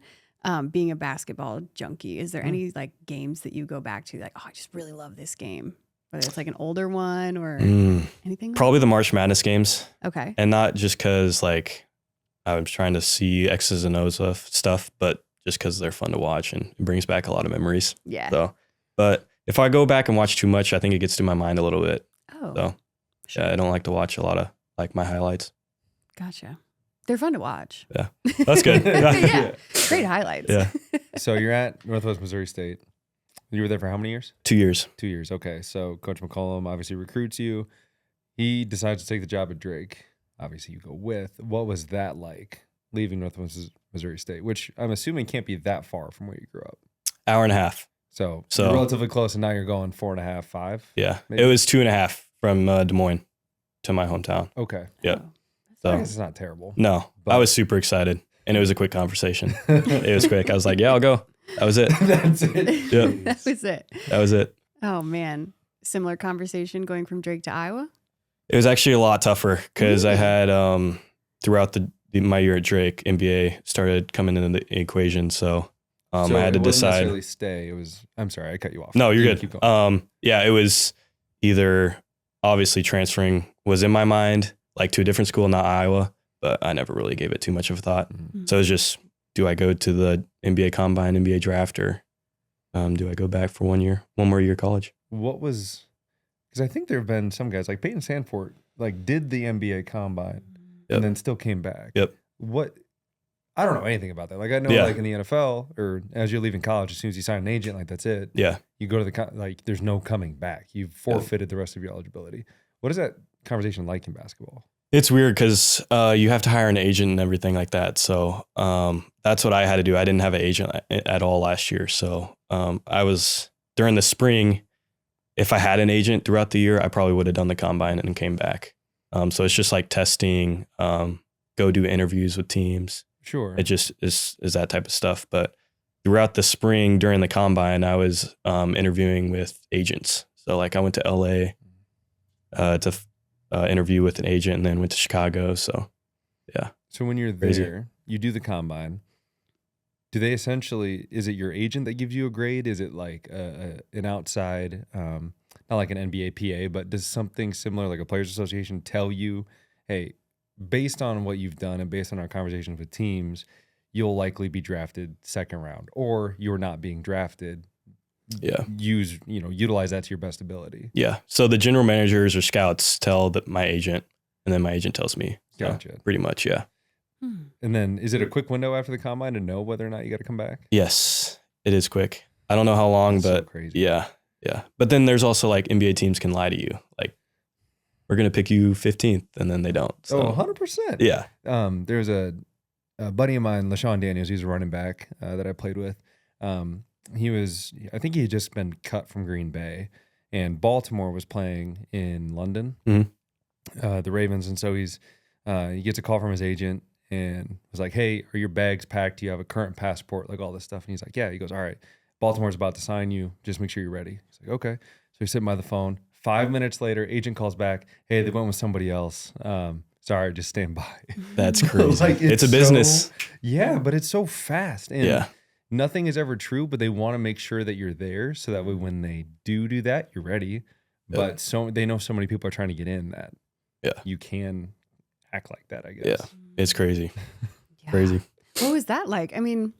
Being a basketball junkie, is there any like games that you go back to like, oh, I just really love this game, whether it's like an older one or anything? Like Probably the March Madness games, that? Okay. and not just because like I was trying to see X's and O's of stuff, but just because they're fun to watch and it brings back a lot of memories. Yeah. So, but if I go back and watch too much, I think it gets to my mind a little bit. Oh. So, yeah, I don't like to watch a lot of like my highlights. Gotcha. They're fun to watch. Yeah, that's good. Yeah. Great highlights. Yeah. So you're at Northwest Missouri State. You were there for how many years? 2 years. 2 years. Okay. So Coach McCollum obviously recruits you. He decides to take the job at Drake. Obviously, you go with. What was that like, leaving Northwest Missouri State, which I'm assuming can't be that far from where you grew up? Hour and a half. So you're relatively close, and now you're going 4.5, 5? Yeah. Maybe? It was 2.5 from Des Moines to my hometown. Okay. Yeah. Oh, I So guess it's not terrible. no, But- I was super excited, and it was a quick conversation. It was quick. I was like, yeah, I'll go. That was it. That's it. Yeah. that was it. That was it. Oh man. Similar conversation going from Drake to Iowa? It was actually a lot tougher because I had throughout my year at Drake, NBA started coming into the equation. So, I had to it wasn't decide. necessarily stay. It was. I'm sorry, I cut you off. No, you're You good. keep going. Yeah, it was either obviously transferring was in my mind, like to a different school, not Iowa, but I never really gave it too much of a thought. Mhm. So it was just, do I go to the NBA Combine, NBA Draft, or do I go back for 1 more year college? What was? Because I think there have been some guys like Peyton Sandfort, like did the NBA Combine Yep. and then still came back. Yep. What? I don't know anything about that. Like I know, Yeah. like in the NFL, or as you're leaving college, as soon as you sign an agent, like that's it. Yeah. You go to the like. There's no coming back. You've forfeited the rest of your eligibility. What is that conversation like in basketball? It's weird because you have to hire an agent and everything like that. So that's what I had to do. I didn't have an agent at all last year. So I was during the spring. If I had an agent throughout the year, I probably would have done the combine and came back. So it's just like testing, go do interviews with teams. Sure. It just is that type of stuff. But throughout the spring during the combine, I was interviewing with agents. So like I went to LA to interview with an agent and then went to Chicago. So yeah. So when you're Crazy. there, you do the combine. Do they essentially, is it your agent that gives you a grade? Is it like an outside, not like an NBA PA, but does something similar like a players association tell you, hey, based on what you've done and based on our conversations with teams, you'll likely be drafted second round, or you're not being drafted? Yeah. Utilize that to your best ability. Yeah. So the general managers or scouts tell my agent, and then my agent tells me. So Gotcha. pretty much, yeah. And then is it a quick window after the combine to know whether or not you got to come back? Yes, it is quick. I don't know how long, That's so but crazy. yeah. But then there's also like NBA teams can lie to you. Like, we're going to pick you 15th, and then they don't. So, 100%. yeah. There's a buddy of mine, LaShawn Daniels. He's a running back that I played with. I think he had just been cut from Green Bay, and Baltimore was playing in London, the Ravens. And so he gets a call from his agent and was like, hey, are your bags packed? Do you have a current passport? Like all this stuff. And he's like, yeah. He goes, all right, Baltimore's about to sign you. Just make sure you're ready. He's like, okay. So he's sitting by the phone. 5 minutes later, agent calls back. Hey, they went with somebody else. Sorry, just stand by. That's crazy. Like, it's a business. Yeah, but it's so fast. And Yeah. nothing is ever true, but they want to make sure that you're there so that way when they do that, you're ready. Yeah. But they know so many people are trying to get in that Yeah. you can act like that, I guess. Yeah. It's crazy. Yeah. Crazy. What was that like? I mean,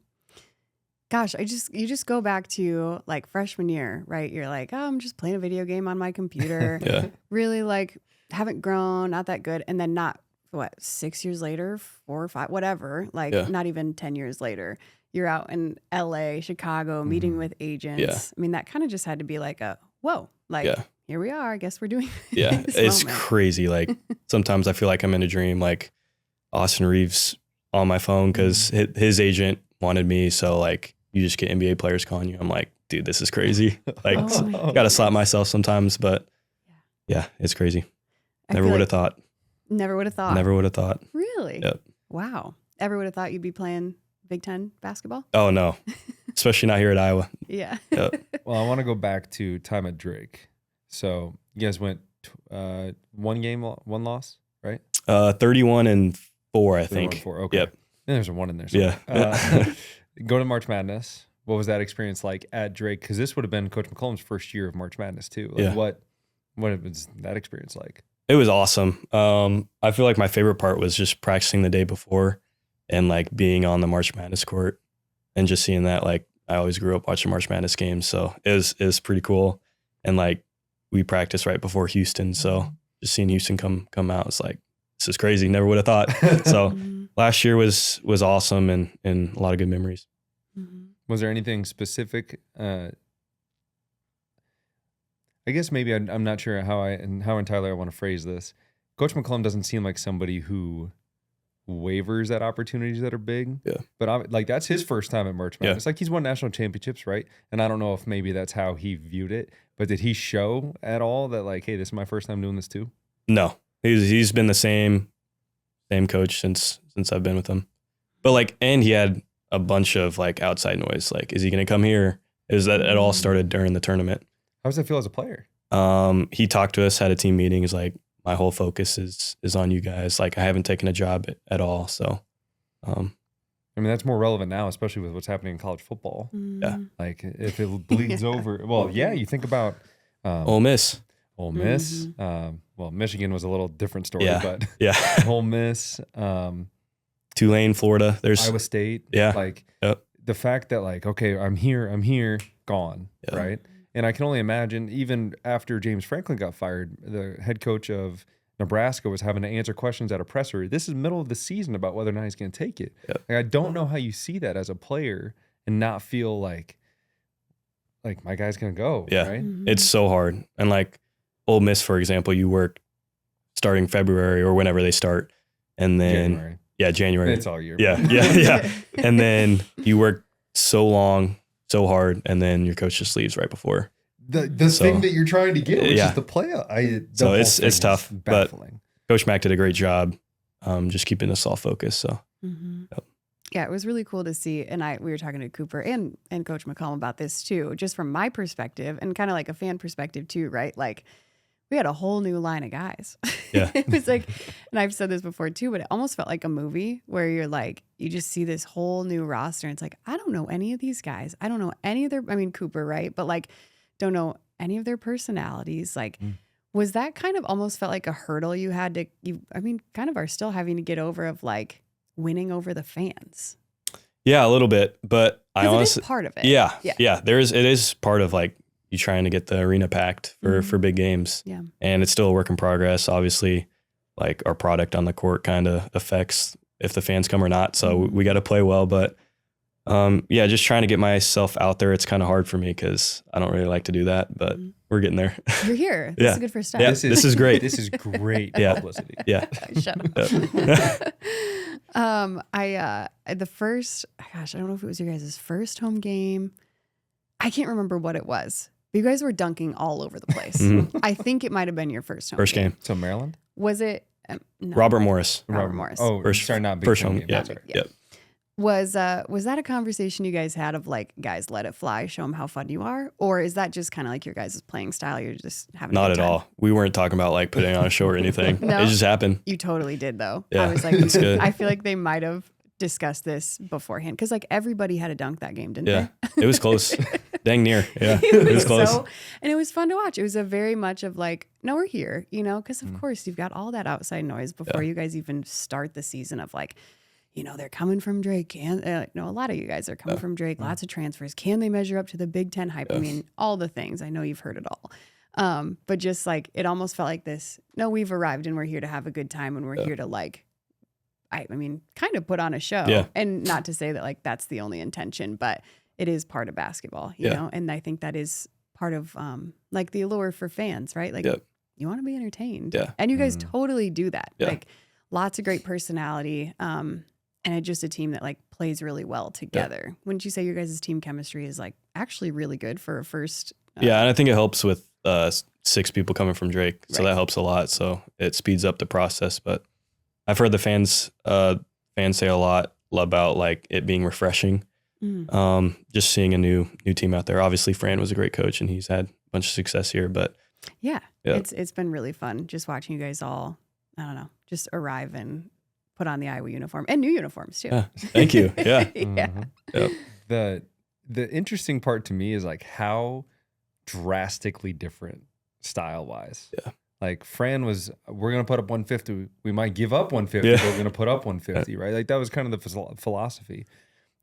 gosh, you just go back to like freshman year, right? You're like, oh, I'm just playing a video game on my computer. Yeah. Really like haven't grown, not that good. And then not 6 years later, 4 or 5, whatever, like Yeah. not even 10 years later, you're out in LA, Chicago, meeting with agents. Yeah. I mean, that kind of just had to be like whoa, like Yeah. here we are. I guess we're doing Yeah. this It's moment. crazy. Like sometimes I feel like I'm in a dream, like Austin Reeves on my phone because his agent wanted me. So like you just get NBA players calling you. I'm like, dude, this is crazy. Like Oh my got to slap myself sometimes, but yeah, it's crazy. I Never feel would like have thought. Never would have thought. Never would have thought. Really? Yep. Wow. Ever would have thought you'd be playing Big Ten basketball? Oh no, especially not here at Iowa. Yeah. Yep. Well, I want to go back to time at Drake. So you guys went 1 game, 1 loss, right? 31-4, I 31-4, think. Okay. Yep. And there's a 1 in there. Yeah. Go to March Madness. What was that experience like at Drake? Because this would have been Coach McCollum's first year of March Madness too. Like Yeah. What was that experience like? It was awesome. I feel like my favorite part was just practicing the day before and like being on the March Madness court. and just seeing that, like, I always grew up watching March Madness games, so it was pretty cool. And like, we practiced right before Houston, so just seeing Houston come out, it's like, this is crazy. Never would have thought. So last year was awesome and a lot of good memories. Was there anything specific? I guess maybe I'm not sure how entirely I want to phrase this. Coach McCollum doesn't seem like somebody who wavers at opportunities that are big. Yeah. But like, that's his first time at March Madness. Yeah. Like, he's won national championships, right? And I don't know if maybe that's how he viewed it. But did he show at all that, like, hey, this is my first time doing this too? No, he's been the same coach since I've been with him. But like, and he had a bunch of like outside noise. Like, is he going to come here? Is that it all started during the tournament? How does that feel as a player? He talked to us, had a team meeting. He's like, my whole focus is on you guys. Like, I haven't taken a job at all. So, I mean, that's more relevant now, especially with what's happening in college football. yeah. Like, if it bleeds over, well, yeah, you think about Ole Miss. Ole Miss. Well, Michigan was a little different story, Yeah. but Yeah. Ole Miss, Tulane, Florida. There's Iowa State. Yeah. Like, Yep. the fact that, like, okay, I'm here, gone, Yeah. right? And I can only imagine, even after James Franklin got fired, the head coach of Nebraska was having to answer questions at a presser. This is middle of the season about whether or not he's going to take it. Yep. Like, I don't know how you see that as a player and not feel like my guy's going to go, Yeah. right? It's so hard. And like Ole Miss, for example, you work starting February or whenever they start. And then January. It's all year. Yeah. And then you work so long, so hard, and then your coach just leaves right before. The thing that you're trying to get, which Yeah. is the playoff. So whole it's thing is tough, but baffling. Coach Mack did a great job, just keeping us all focused. So Yep. Yeah, it was really cool to see. And we were talking to Cooper and Coach McCollum about this too, just from my perspective and kind of like a fan perspective too, right? Like, we had a whole new line of guys. Yeah. It was like, and I've said this before too, but it almost felt like a movie where you're like, you just see this whole new roster. And it's like, I don't know any of these guys. I don't know any of Cooper, right? But like, don't know any of their personalities. Like, was that kind of almost felt like a hurdle you had to, kind of are still having to get over of like winning over the fans? Yeah, a little bit, but I honestly, it is part of it. Yeah. It is part of like you trying to get the arena packed for big games. Yeah. And it's still a work in progress. Obviously, like our product on the court kind of affects if the fans come or not. So we got to play well, but just trying to get myself out there. It's kind of hard for me because I don't really like to do that, but we're getting there. You're here. This is a good first step. Yeah, this is great. This is great Yeah. publicity. Yeah. Shut up. The first, gosh, I don't know if it was your guys' first home game. I can't remember what it was. But you guys were dunking all over the place. I think it might have been your first home game. So Maryland? Was it? No. Robert Morris. Robert Morris. Oh, sorry, not big first home home. game. Yeah. That's right. Yep. Was that a conversation you guys had of like, guys, let it fly, show them how fun you are? Or is that just kind of like your guys' playing style? You're just having Not a at good time? all. We weren't talking about like putting on a show or anything. No? It just happened. You totally did though. Yeah, I was like, that's good. I feel like they might have discussed this beforehand because like everybody had a dunk that game, didn't they? It was close. Dang near. Yeah, it was close. And it was fun to watch. It was a very much of like, no, we're here, because of course you've got all that outside noise before you guys even start the season of like, they're coming from Drake. A lot of you guys are coming from Drake. Lots of transfers. Can they measure up to the Big Ten hype? I mean, all the things. I know you've heard it all. But just like, it almost felt like this, no, we've arrived and we're here to have a good time and we're here to like, kind of put on a show. Yeah. And not to say that like that's the only intention, but it is part of basketball, you know? And I think that is part of like the allure for fans, right? Like you want to be entertained. Yeah. And you guys totally do that. Yeah. Like lots of great personality. And it's just a team that like plays really well together. Yeah. Wouldn't you say your guys' team chemistry is like actually really good for a first? Yeah, and I think it helps with 6 people coming from Drake, so that helps a lot. So it speeds up the process. But I've heard the fans say a lot about like it being refreshing. Just seeing a new team out there. Obviously, Fran was a great coach, and he's had a bunch of success here. But it's been really fun just watching you guys all. I don't know, just arrive and put on the Iowa uniform and new uniforms too. Yeah. Thank you. Yeah. The interesting part to me is like how drastically different style wise. Yeah. Like Fran was, we're going to put up 150. We might give up 150, but we're going to put up 150, right? Like that was kind of the philosophy.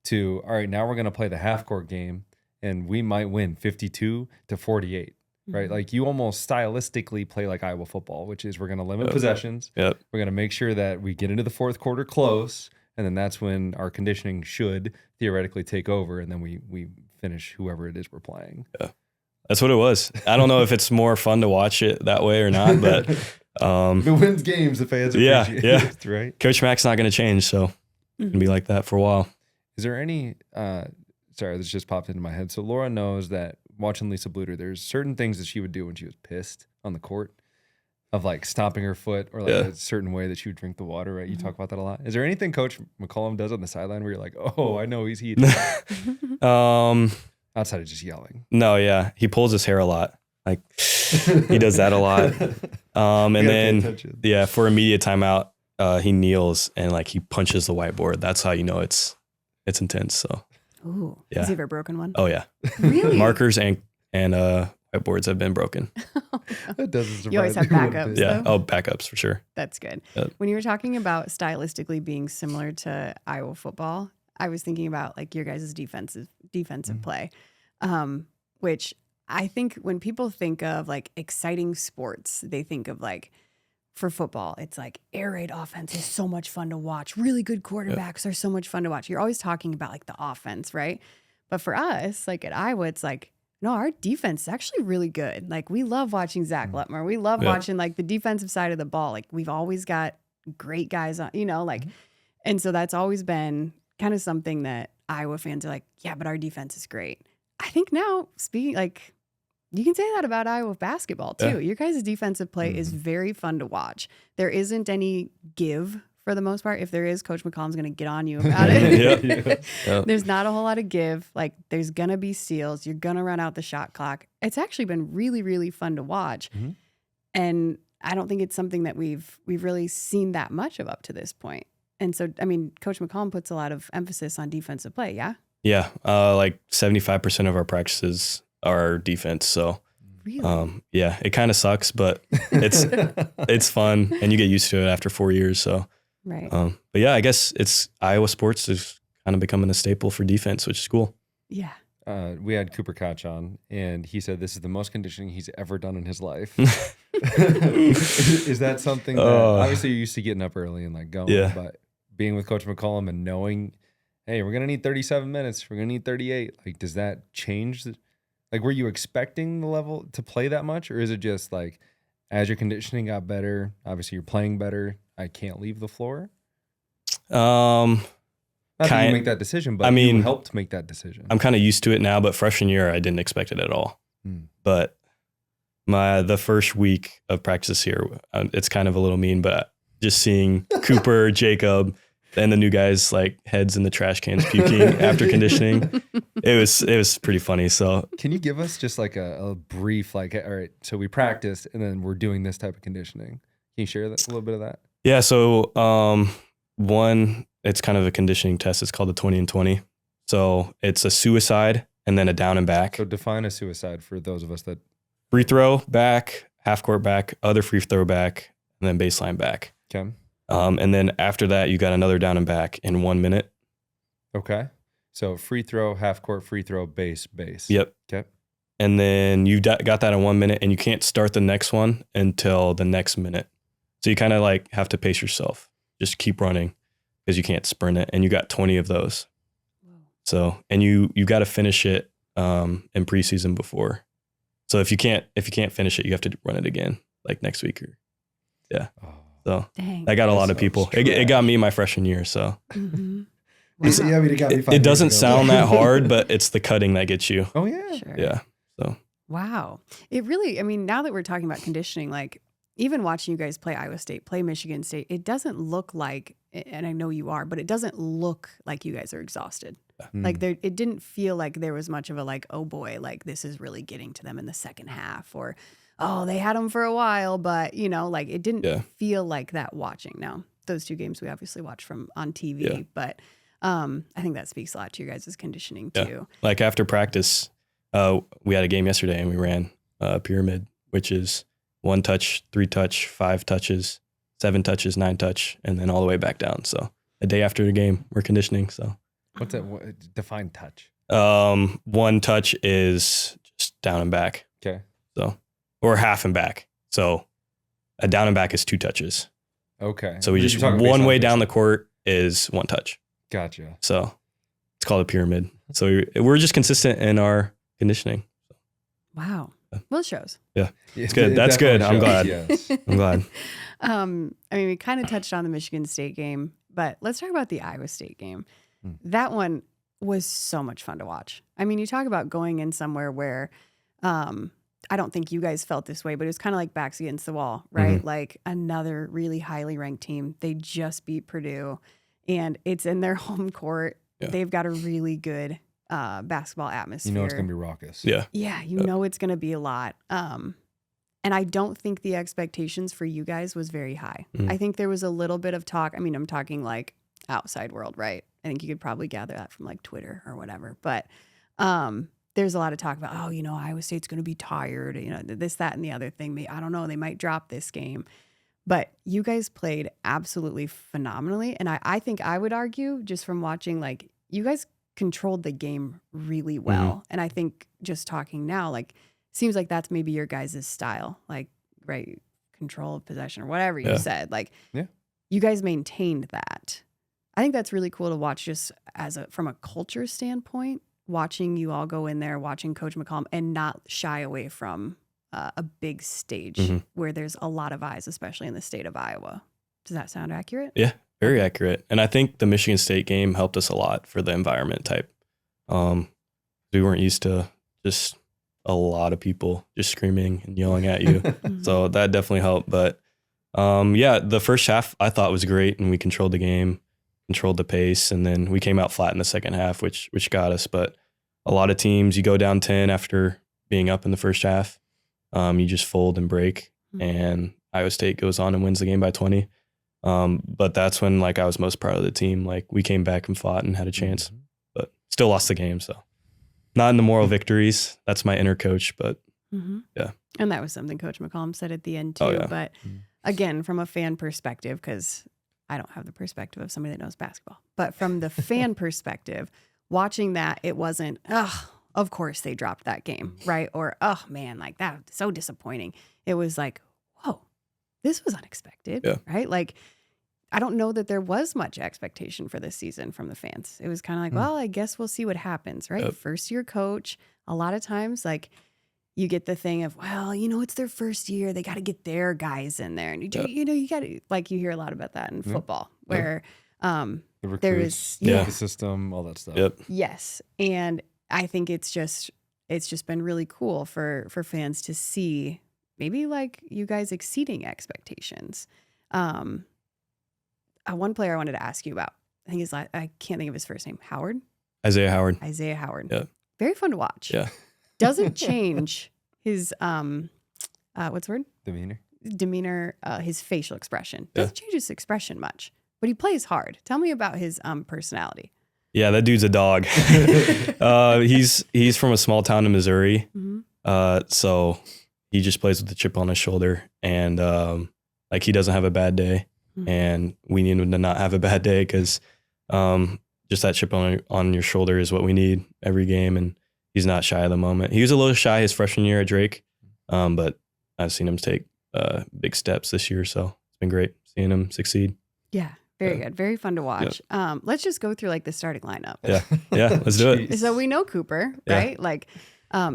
to, all right, now we're going to play the half court game and we might win 52-48, right? Like you almost stylistically play like Iowa football, which is we're going to limit possessions. We're going to make sure that we get into the fourth quarter close. And then that's when our conditioning should theoretically take over. And then we finish whoever it is we're playing. Yeah. That's what it was. I don't know if it's more fun to watch it that way or not, but if it wins games, the fans appreciate it, right? Coach Mac's not going to change, so it's going to be like that for a while. Is there any, sorry, this just popped into my head. So Laura knows that watching Lisa Bluter, there's certain things that she would do when she was pissed on the court of like stomping her foot or like a certain way that she would drink the water, right? You talk about that a lot. Is there anything Coach McCollum does on the sideline where you're like, oh, I know he's heated? Outside of just yelling. No, yeah. He pulls his hair a lot. Like he does that a lot. And then for a media timeout, he kneels and like he punches the whiteboard. That's how you know it's intense. So Has he ever broken one? Oh yeah. Really? Markers and whiteboards have been broken. That doesn't surprise You always have backups. Yeah. Though? Oh, backups for sure. That's good. Yep. When you were talking about stylistically being similar to Iowa football, I was thinking about like your guys' defensive play, which I think when people think of like exciting sports, they think of like for football, it's like air raid offense is so much fun to watch. Really good quarterbacks are so much fun to watch. You're always talking about like the offense, right? But for us, like at Iowa, it's like, no, our defense is actually really good. Like we love watching Zach Lutmer. We love watching like the defensive side of the ball. Like we've always got great guys on, like, and so that's always been kind of something that Iowa fans are like, yeah, but our defense is great. I think now speaking like you can say that about Iowa basketball too. Your guys' defensive play is very fun to watch. There isn't any give for the most part. If there is, Coach McCollum's going to get on you about it. There's not a whole lot of give. Like there's going to be steals. You're going to run out the shot clock. It's actually been really, really fun to watch. And I don't think it's something that we've really seen that much of up to this point. And so, I mean, Coach McCollum puts a lot of emphasis on defensive play, yeah? Yeah, like 75% of our practices are defense. So, really? Yeah, it kind of sucks, but it's fun, and you get used to it after 4 years. So, right. But yeah, I guess it's Iowa sports is kind of becoming a staple for defense, which is cool. Yeah. We had Cooper Koch on, and he said this is the most conditioning he's ever done in his life. Is that something that obviously you're used to getting up early and like going, but being with Coach McCollum and knowing, hey, we're going to need 37 minutes, we're going to need 38. Like, does that change? Like, were you expecting the level to play that much? Or is it just like, as your conditioning got better, obviously you're playing better, I can't leave the floor? Not that you make that decision, but you helped make that decision. I'm kind of used to it now, but freshman year, I didn't expect it at all. But the first week of practice here, it's kind of a little mean, but just seeing Cooper, Jacob, and the new guys like heads in the trash cans puking after conditioning, it was pretty funny. So can you give us just like a brief, like, all right, so we practiced and then we're doing this type of conditioning. Can you share that, a little bit of that? Yeah. So one, it's kind of a conditioning test. It's called the 20 and 20. So it's a suicide and then a down and back. So define a suicide for those of us that... Free throw back, half court back, other free throw back, and then baseline back. Okay. And then after that, you got another down and back in 1 minute. Okay. So free throw, half court, free throw, base. Yep. Okay. And then you got that in 1 minute, and you can't start the next one until the next minute. So you kind of like have to pace yourself. Just keep running because you can't sprint it, and you got 20 of those. Wow. So, and you got to finish it in preseason before. So if you can't finish it, you have to run it again like next week. So Dang. I got a lot of people. It got me my freshman year. So Wow. it doesn't sound that hard, but it's the cutting that gets you. Oh yeah. Sure. Yeah. So wow. It really, I mean, now that we're talking about conditioning, like even watching you guys play Iowa State, play Michigan State, it doesn't look like, and I know you are, but it doesn't look like you guys are exhausted. Like it didn't feel like there was much of a like, oh boy, like this is really getting to them in the second half, or oh, they had them for a while, but like it didn't feel like that watching. Now, those two games we obviously watched from on TV, but I think that speaks a lot to your guys' conditioning too. Like after practice, we had a game yesterday and we ran pyramid, which is 1 touch, 3 touch, 5 touches, 7 touches, 9 touch, and then all the way back down. So a day after the game, we're conditioning. So What's that? Define touch. One touch is just down and back. Okay. So, or half and back. So a down and back is 2 touches. Okay. So we just one way down the court is 1 touch. Gotcha. So it's called a pyramid. So we're just consistent in our conditioning. Wow. Well, it shows. Yeah. It's good. That's good. I'm glad. Yes. I'm glad. I mean, we kind of touched on the Michigan State game, but let's talk about the Iowa State game. That one was so much fun to watch. I mean, you talk about going in somewhere where I don't think you guys felt this way, but it was kind of like backs against the wall, right? Mm-hmm. Like another really highly ranked team. They just beat Purdue, and it's in their home court. Yeah. They've got a really good basketball atmosphere. You know it's going to be raucous. Yeah. Yeah, you know it's going to be a lot. And I don't think the expectations for you guys was very high. I think there was a little bit of talk. I mean, I'm talking like outside world, right? I think you could probably gather that from like Twitter or whatever. But there's a lot of talk about, oh, you know, Iowa State's going to be tired, you know, this, that, and the other thing. I don't know. They might drop this game. But you guys played absolutely phenomenally. And I think I would argue, just from watching, like, you guys controlled the game really well. And I think just talking now, like, seems like that's maybe your guys' style, like, right, control of possession or whatever you said. Like, you guys maintained that. I think that's really cool to watch, just from a culture standpoint, watching you all go in there, watching Coach McCollum, and not shy away from a big stage where there's a lot of eyes, especially in the state of Iowa. Does that sound accurate? Yeah, very accurate. And I think the Michigan State game helped us a lot for the environment type. We weren't used to just a lot of people just screaming and yelling at you. So that definitely helped. But the first half I thought was great, and we controlled the game, controlled the pace, and then we came out flat in the second half, which got us. But a lot of teams, you go down 10 after being up in the first half. You just fold and break, and Iowa State goes on and wins the game by 20. But that's when, like, I was most proud of the team. Like, we came back and fought and had a chance, but still lost the game. So not in the moral victories. That's my inner coach, but yeah. And that was something Coach McCollum said at the end too. Oh, yeah. But again, from a fan perspective, because I don't have the perspective of somebody that knows basketball, but from the fan perspective, watching that, it wasn't, of course they dropped that game, right? Or, oh man, like that, so disappointing. It was like, whoa, this was unexpected, right? Like, I don't know that there was much expectation for this season from the fans. It was kind of like, well, I guess we'll see what happens, right? First year coach, a lot of times, like, you get the thing of, well, you know, it's their first year. They got to get their guys in there. And, you know, you got to, like, you hear a lot about that in football where the recruits, there is the system, all that stuff. Yes. And I think it's just been really cool for fans to see maybe, like, you guys exceeding expectations. One player I wanted to ask you about, I think I can't think of his first name. Isaiah Howard. Yeah. Very fun to watch. Yeah. Doesn't change his what's the word? Demeanor, his facial expression. Doesn't change his expression much, but he plays hard. Tell me about his personality. Yeah, that dude's a dog. He's from a small town in Missouri. So he just plays with a chip on his shoulder, and like, he doesn't have a bad day, and we need him to not have a bad day, because just that chip on your shoulder is what we need every game. And he's not shy at the moment. He was a little shy his freshman year at Drake, but I've seen him take big steps this year, so it's been great seeing him succeed. Yeah, very good. Very fun to watch. Let's just go through, like, the starting lineup. Yeah, let's do it. So we know Cooper, right? Like,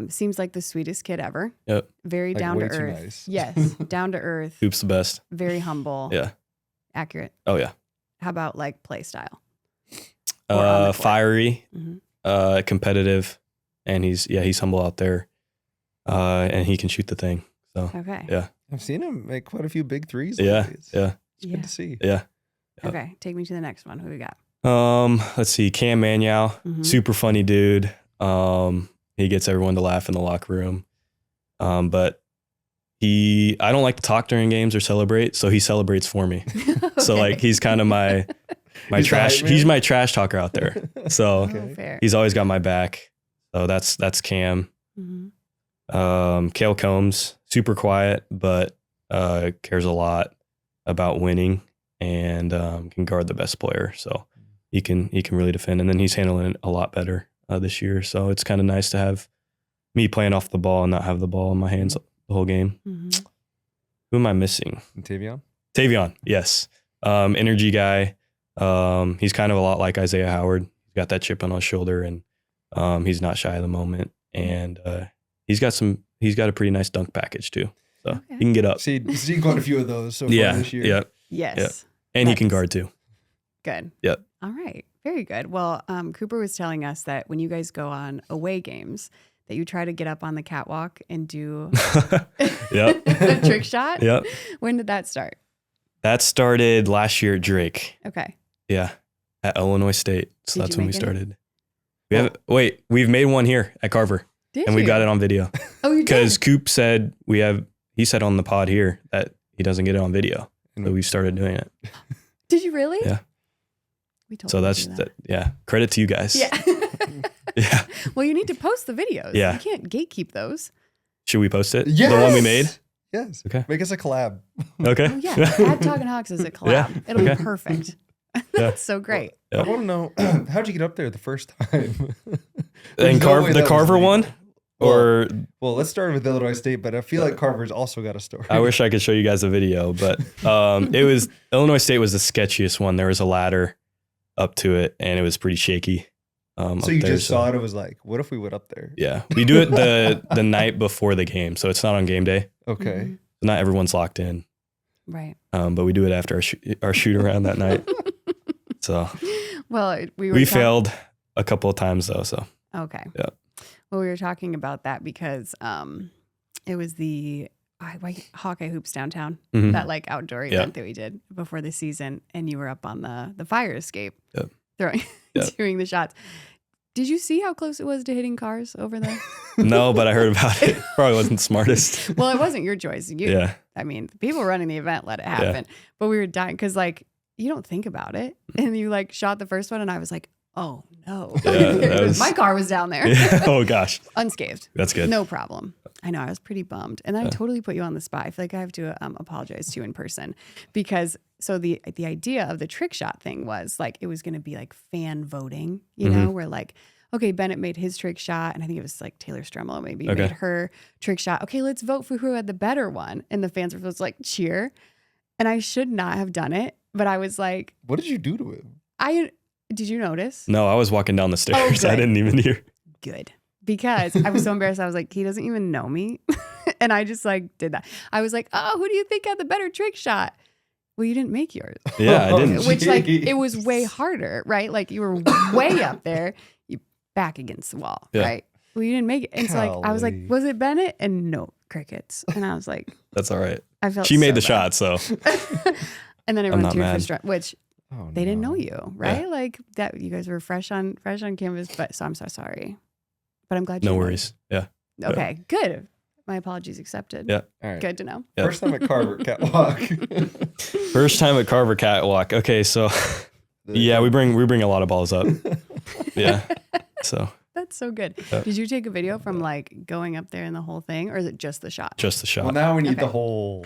seems like the sweetest kid ever. Yep. Very Like, down to way too earth. nice. Yes, down to earth. Hoop's the best. Very humble. Yeah. Accurate. Oh, yeah. How about, like, play style? Or on the court? Fiery, competitive, and he's humble out there, and he can shoot the thing. So Okay. yeah, I've seen him make quite a few big threes. yeah, lately. It's good to see. yeah. Okay, take me to the next one. Who we got? Let's see, Cam Manyow, super funny dude. He gets everyone to laugh in the locker room, but I don't like to talk during games or celebrate, so he celebrates for me. So, like, he's kind of my trash. He's my trash talker out there. So Fair. he's always got my back. So that's Cam. Kale Combs, super quiet, but cares a lot about winning, and can guard the best player. So he can really defend. And then he's handling it a lot better this year. So it's kind of nice to have me playing off the ball and not have the ball in my hands the whole game. Mm-hmm. Who am I missing? Tavion, yes. Energy guy. He's kind of a lot like Isaiah Howard. He's got that chip on his shoulder, and he's not shy of the moment. And he's got a pretty nice dunk package too. So he can get up. See quite a few of those so far this year. Yeah. Yes. Yep. And he can guard too. Good. Yep. All right. Very good. Well, Cooper was telling us that when you guys go on away games, that you try to get up on the catwalk and do a trick shot. Yep. When did that start? That started last year at Drake. Okay. Yeah. At Illinois State. So Did that's you when we make started. We've made one here at Carver. Did and you? we got it on video. Oh, you did? Because Coop said he said on the pod here that he doesn't get it on video. So we started doing it. Did you really? Yeah. We told So you to that's do that. Yeah. Credit to you guys. Yeah. Yeah. Well, you need to post the videos. Yeah. You can't gatekeep those. Should we post it? Yes! The one we made? Yes. Okay. Make us a collab. Okay. Oh, yeah. Add Talkin Hawks as a collab. Yeah. It'll Okay. be perfect. That's so great. Yeah. I want to know, how'd you get up there the first time? And the Carver one? Or Well, let's start with Illinois State, but I feel like Carver's also got a story. I wish I could show you guys a video, but it was Illinois State was the sketchiest one. There was a ladder up to it, and it was pretty shaky. So you just saw it. It was like, what if we went up there? Yeah, we do it the night before the game, so it's not on game day. Okay. Mhm. Not everyone's locked in, Right. but we do it after our shoot around that night. So Well, we failed a couple of times though. So Okay. Yeah. Well, we were talking about that because it was the Hawkeye Hoops downtown, Mhm. that like outdoor event that we did before the season, and you were up on the fire escape, Yep. throwing, Yep. doing the shots. Did you see how close it was to hitting cars over there? no, but I heard about it. Probably wasn't the smartest. Well, it wasn't your choice. Yeah. I mean, the people running the event let it happen, but we were dying because like you don't think about it, and you like shot the first one, and I was like, oh no, Yeah, my car was down there, Yeah. Oh gosh, unscathed. that's good. No problem. I know, I was pretty bummed. And then I totally put you on the spot. I feel like I have to apologize to you in person because so the idea of the trick shot thing was like, it was going to be like fan voting, you know, where like, okay, Bennett made his trick shot. And I think it was like Taylor Stremmel maybe made her trick shot. Okay, let's vote for who had the better one. And the fans were supposed to like cheer. And I should not have done it. But I was like, What did you do to him? Did you notice? No, I was walking down the stairs. good. I didn't even hear. Good. Because I was so embarrassed. I was like, he doesn't even know me. And I just like did that. I was like, oh, who do you think had the better trick shot? Well, you didn't make yours. Yeah, I didn't. Which like, Jeez. it was way harder, right? Like you were way up there, you back against the wall, Yeah. right? Well, you didn't make it. And so like, I was like, Golly. was it Bennett? And no, crickets. And I was like, That's all right. I felt She made so the bad. shot, so And then everyone not cheered for mad. which Oh, they didn't no. know you, right? Like that, you guys were fresh on canvas, but so I'm so sorry. But I'm glad you no won. worries. Yeah. Okay, good. My apologies accepted. Yeah. All right. Good to know. Yeah. First time at Carver Catwalk. First time at Carver Catwalk. Okay, so yeah, we bring a lot of balls up. Yeah. So That's so good. Yeah. Did you take a video from like going up there and the whole thing, or is it just the shot? just the shot. Well, now we need Okay. the whole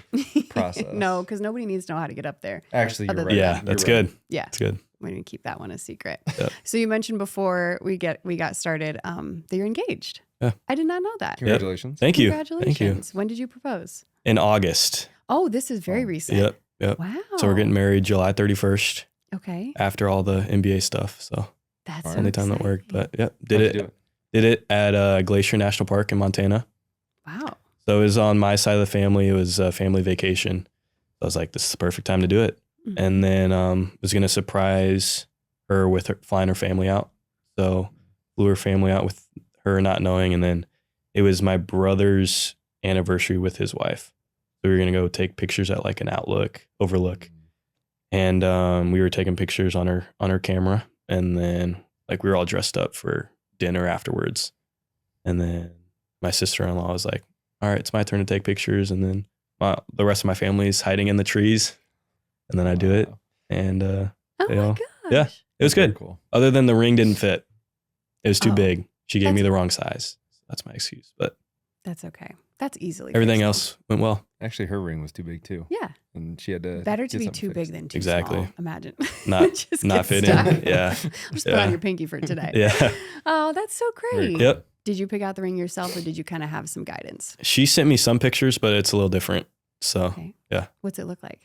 process. No, because nobody needs to know how to get up there. Actually, you're Other right. than yeah, that. that's You're right. good. Yeah, That's good. we're gonna keep that one a secret. Yep. So you mentioned before we got started that you're engaged. Yeah. I did not know that. Congratulations. Thank you. Congratulations. Thank you. When did you propose? In August. Oh, this is very recent. Yep. Yep. Wow. So we're getting married July 31st Okay. after all the NBA stuff. So That's All so right. only time that worked. exciting. But yeah, How'd did you it. do it? Did it at Glacier National Park in Montana. Wow. So it was on my side of the family. It was a family vacation. I was like, this is the perfect time to do it. Mhm. And then was going to surprise her with flying her family out. So flew her family out with her not knowing. And then it was my brother's anniversary with his wife. So we were going to go take pictures at like an overlook. And we were taking pictures on her camera. And then like we were all dressed up for dinner afterwards. And then my sister-in-law was like, all right, it's my turn to take pictures. And then the rest of my family is hiding in the trees. And then I do it. Wow. And Oh you my know, gosh. yeah. it was Very good. Cool. Other than the ring didn't fit. It was too Oh, big. She gave me that's- the wrong size. That's my excuse. But That's okay. That's easily Everything fixable. else went well. Actually, her ring was too big too, Yeah. and she had to Better to get be something too fixed. big than too Exactly. small. Imagine. Not Just not get fitting. stuck. Yeah. Just put on your pinky for today. Yeah. Oh, that's so Very great. cool. Yep. Did you pick out the ring yourself or did you kind of have some guidance? She sent me some pictures, but it's a little different. So, Okay. yeah. What's it look like?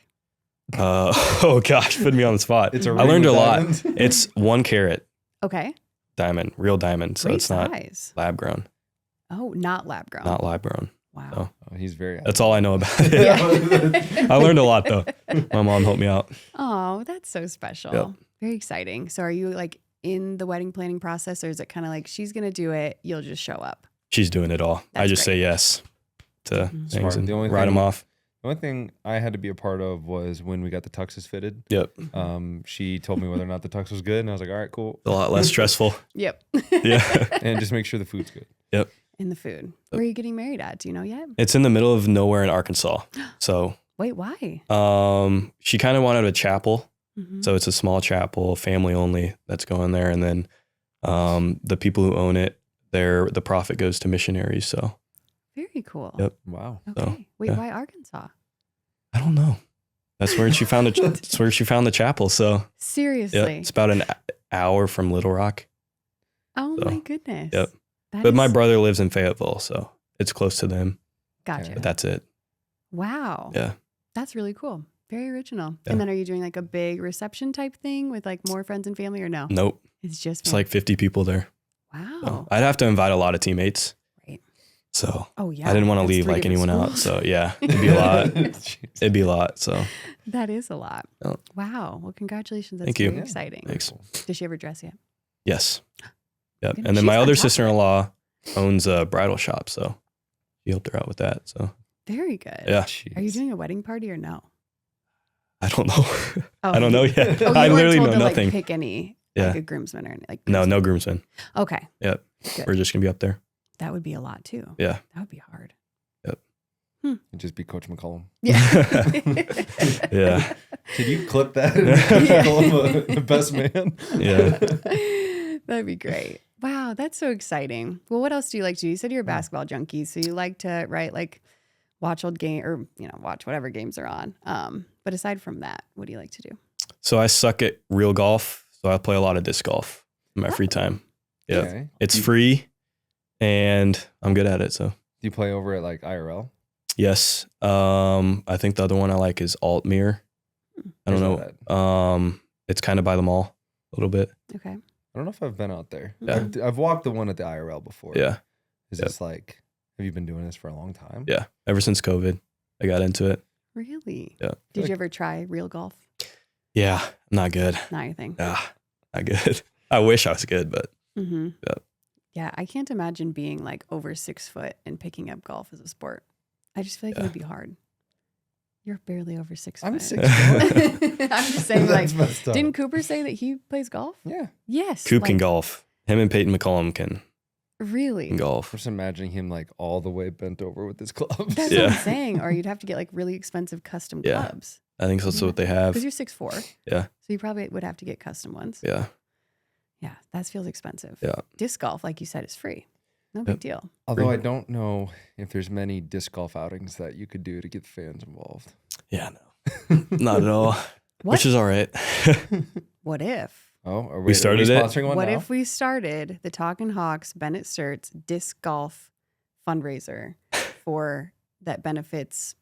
oh gosh, put me on the spot. It's a I ring learned a with lot. diamonds. It's 1 carat Okay. diamond, real diamond. So Great it's not size. lab grown, Oh, not lab grown. not lab grown. Wow. So Oh, he's very. that's all I know about it. I learned a lot though. My mom helped me out. Oh, that's so special. Yep. Very exciting. So are you like in the wedding planning process or is it kind of like she's going to do it, you'll just show up? She's doing it all. I That's just great. say yes to Mhm. things Smart. and The only write thing- them off. The only thing I had to be a part of was when we got the tuxes fitted. Yep. She told me whether or not the tux was good, and I was like, all right, cool. A lot less stressful. Yep. Yeah. And just make sure the food's good. Yep. In the food. Where are you getting married at? Do you know yet? It's in the middle of nowhere in Arkansas. So Wait, why? she kind of wanted a chapel. Mhm. So it's a small chapel, family only, that's going there. And then the people who own it, the profit goes to missionaries. So Very cool. Yep. Wow. Okay. Wait, yeah. why Arkansas? I don't know. That's where she found that's where she found the chapel. So yeah, Seriously. it's about an hour from Little Rock. Oh so, my goodness. yep. That But my is- brother lives in Fayetteville, so it's close to them. Gotcha. Yeah. But that's it. Wow. Yeah. That's really cool. Very original. Yeah. And then are you doing like a big reception type thing with like more friends and family or no? Nope. It's just It's like 50 people there. wow. So I'd have to invite a lot of teammates. Right. So Oh yeah. I didn't want to That's leave 3 like different anyone out. schools. So yeah, it'd be a lot. Jeez. It'd be a lot. So That is a lot. Oh. Wow. Well, congratulations. That's Thank you. very Yeah. exciting. Thanks. Does she ever dress yet? yes. Yep. Goodness, And then she's my on other top of it. sister-in-law owns a bridal shop. So he helped her out with that. So Very good. yeah, Are you Jeez. doing a wedding party or no? I don't know. Oh, I don't know yet. Oh, you I weren't literally told know to, nothing. Like, pick any Yeah. like a groomsman or any, like No, groomsman. no groomsmen. Okay. Yep. Good. We're just going to be up there. That would be a lot too. Yeah. That would be hard. It'd just be Coach McCollum. Yeah. Yeah. Did you clip that? Coach McCollum, the best man. Yeah. That'd be great. Wow, that's so exciting. Well, what else do you like to do? You said you're a basketball junkie, so you like to watch old game or watch whatever games are on. But aside from that, what do you like to do? So I suck at real golf. So I play a lot of disc golf in my free time. Yeah. Okay. It's Do you- free and I'm good at it. So Do you play over at like IRL? yes. I think the other one I like is Altmere. I don't Where's that know. It's kind of by the mall a little bit. Okay. I don't know if I've been out there. Yeah. I've walked the one at the IRL before. Yeah. Is Yep. this like, have you been doing this for a long time? Yeah. Ever since COVID, I got into it. Really? Yeah. Did you ever try real golf? Yeah. I'm not good. Not your thing. Not good. I wish I was good, but Mm-hmm. Yeah. Yeah, I can't imagine being like over 6 foot and picking up golf as a sport. I just feel like it Yeah. would be hard. You're barely over 6 foot. I'm 6 I'm just saying, like, That's messed up. didn't Cooper say that he plays golf? Yeah. Yes. Coop can like, golf. Him and Peyton McCollum can Really? golf. I'm just imagining him like all the way bent over with his clubs. That's what Yeah. I'm saying. Or you'd have to get like really expensive custom Yeah. clubs. I think that's what they have. Because you're 6'4". Yeah. So you probably would have to get custom ones. Yeah. Yeah, that feels expensive. Yeah. Disc golf, like you said, is free. No big Yep. deal. Although I don't know if there's many disc golf outings that you could do to get fans involved. Yeah, no. Not at all. What? Which is all right. What if? Oh, are We started it? sponsoring one What now? if we started the Talkin Hawks Bennett Stirtz disc golf fundraiser for that benefits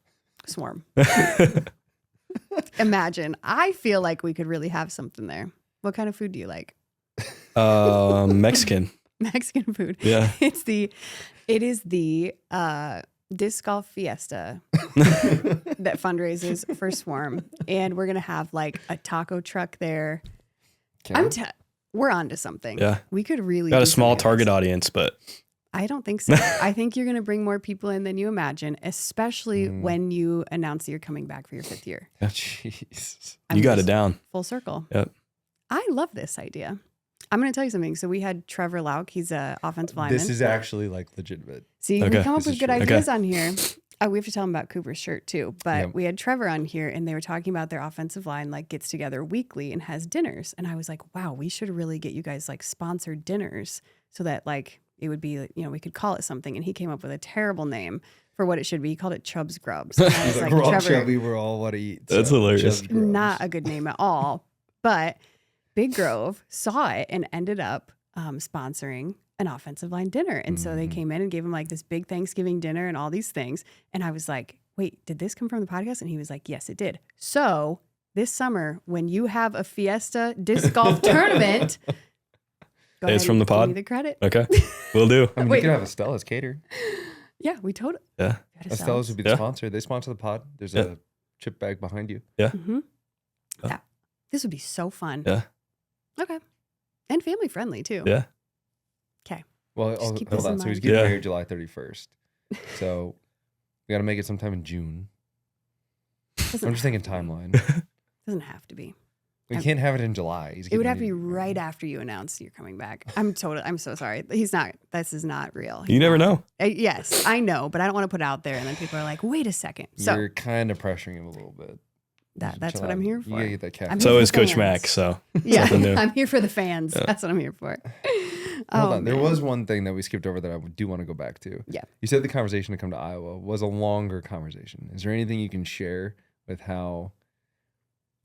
Swarm? Imagine. I feel like we could really have something there. What kind of food do you like? Mexican. Mexican food. Yeah. It is the disc golf fiesta that fundraises for Swarm, and we're gonna have like a taco truck there. Okay. We're on to something. Yeah. We could really Got do a small something with target this. audience, but I don't think so. I think you're going to bring more people in than you imagine, especially when you announce that you're coming back for your 5th year. Jeez. I'm you got it just down. Full circle. Yep. I love this idea. I'm going to tell you something. So we had Trevor Lauk. He's a offensive lineman. This is actually like legitimate. See, Okay. we come up This with is good true. ideas Okay. on here. We have to tell them about Cooper's shirt too. But Yep. we had Trevor on here and they were talking about their offensive line like gets together weekly and has dinners. And I was like, wow, we should really get you guys like sponsored dinners so that like it would be, we could call it something. And he came up with a terrible name for what it should be. He called it Chubb's Grubs. And I was He's like, we're all Trevor, chubby. We're all what to eat. That's hilarious. Chubb's Grubs. not a good name at all. But Big Grove saw it and ended up sponsoring an offensive line dinner. And so they came in and gave him like this big Thanksgiving dinner and all these things. And I was like, wait, did this come from the podcast? And he was like, yes, it did. So this summer, when you have a Fiesta disc golf tournament, go Hey, it's ahead from and the pod? give me the credit. Okay, will do. I mean, Wait. you could have Estella's cater. Yeah, we told it. Yeah. Estella's would be the Yeah. sponsor. They sponsor the pod. There's Yeah. a chip bag behind you. Mm-hmm. Oh. Yeah. This would be so fun. Yeah. Okay. And family friendly too. Yeah. Okay. Well, Just keep hold this in on. So he's mind. getting Yeah. married July 31st. So we got to make it sometime in June. Doesn't I'm just have thinking to be. timeline. Doesn't have to be. We can't have it in July. He's It would getting have to be married. right after you announce you're coming back. I'm so sorry. He's not. This is not real. You never know. Yes, I know, but I don't want to put it out there, and then people are like, "Wait a second." So You're kind of pressuring him a little bit. that's Chill what I'm out. here You for. gotta get that caffeine. I'm So here is for Coach fans. Mac. So Yeah, something new. I'm here for the fans. That's what I'm here for. Hold on. There man. was one thing that we skipped over that I do want to go back to. Yeah. You said the conversation to come to Iowa was a longer conversation. Is there anything you can share with how,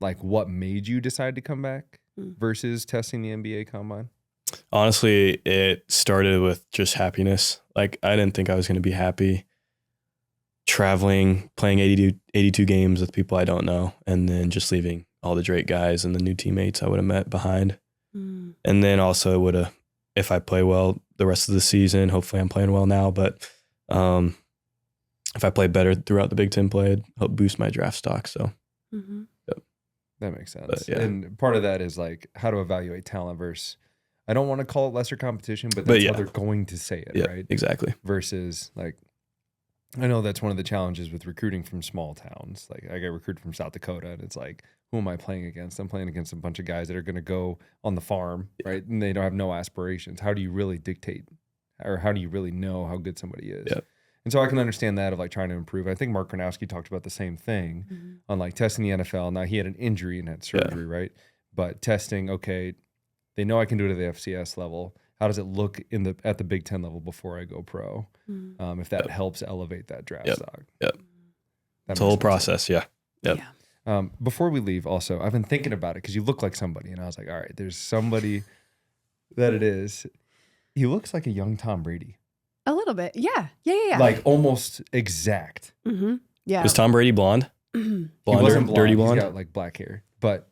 like, what made you decide to come back versus testing the NBA combine? honestly, it started with just happiness. Like, I didn't think I was going to be happy traveling, playing 82 games with people I don't know, and then just leaving all the Drake guys and the new teammates I would have met behind. Mm. And then also would have, if I play well the rest of the season, hopefully I'm playing well now, but if I play better throughout the Big Ten play, it'd help boost my draft stock. So Mhm. That makes sense. But, yeah. And part of that is like how to evaluate talent versus, I don't want to call it lesser competition, but that's yeah. how they're going to say it, yeah, right? exactly. Versus like, I know that's one of the challenges with recruiting from small towns. Like I got recruited from South Dakota and it's like, who am I playing against? I'm playing against a bunch of guys that are going to go on the farm, right? And they don't have no aspirations. How do you really dictate or how do you really know how good somebody is? Yeah. And so I can understand that of like trying to improve. I think Mark Gronowski talked about the same thing on like testing the NFL. Now he had an injury and had surgery, right? But testing, okay, they know I can do it at the FCS level. How does it look at the Big Ten level before I go pro? If that helps elevate that draft stock. Yep. That It's a whole makes sense. process. Yeah. Yep. Yeah. Before we leave, also, I've been thinking about it because you look like somebody, and I was like, all right, there's somebody that it is. He looks like a young Tom Brady, A little bit. Yeah. Yeah. like almost exact. Mm-hmm. Yeah. Was Tom Brady blonde? He Blonder, wasn't blonde. dirty blonde? He's got like black hair, but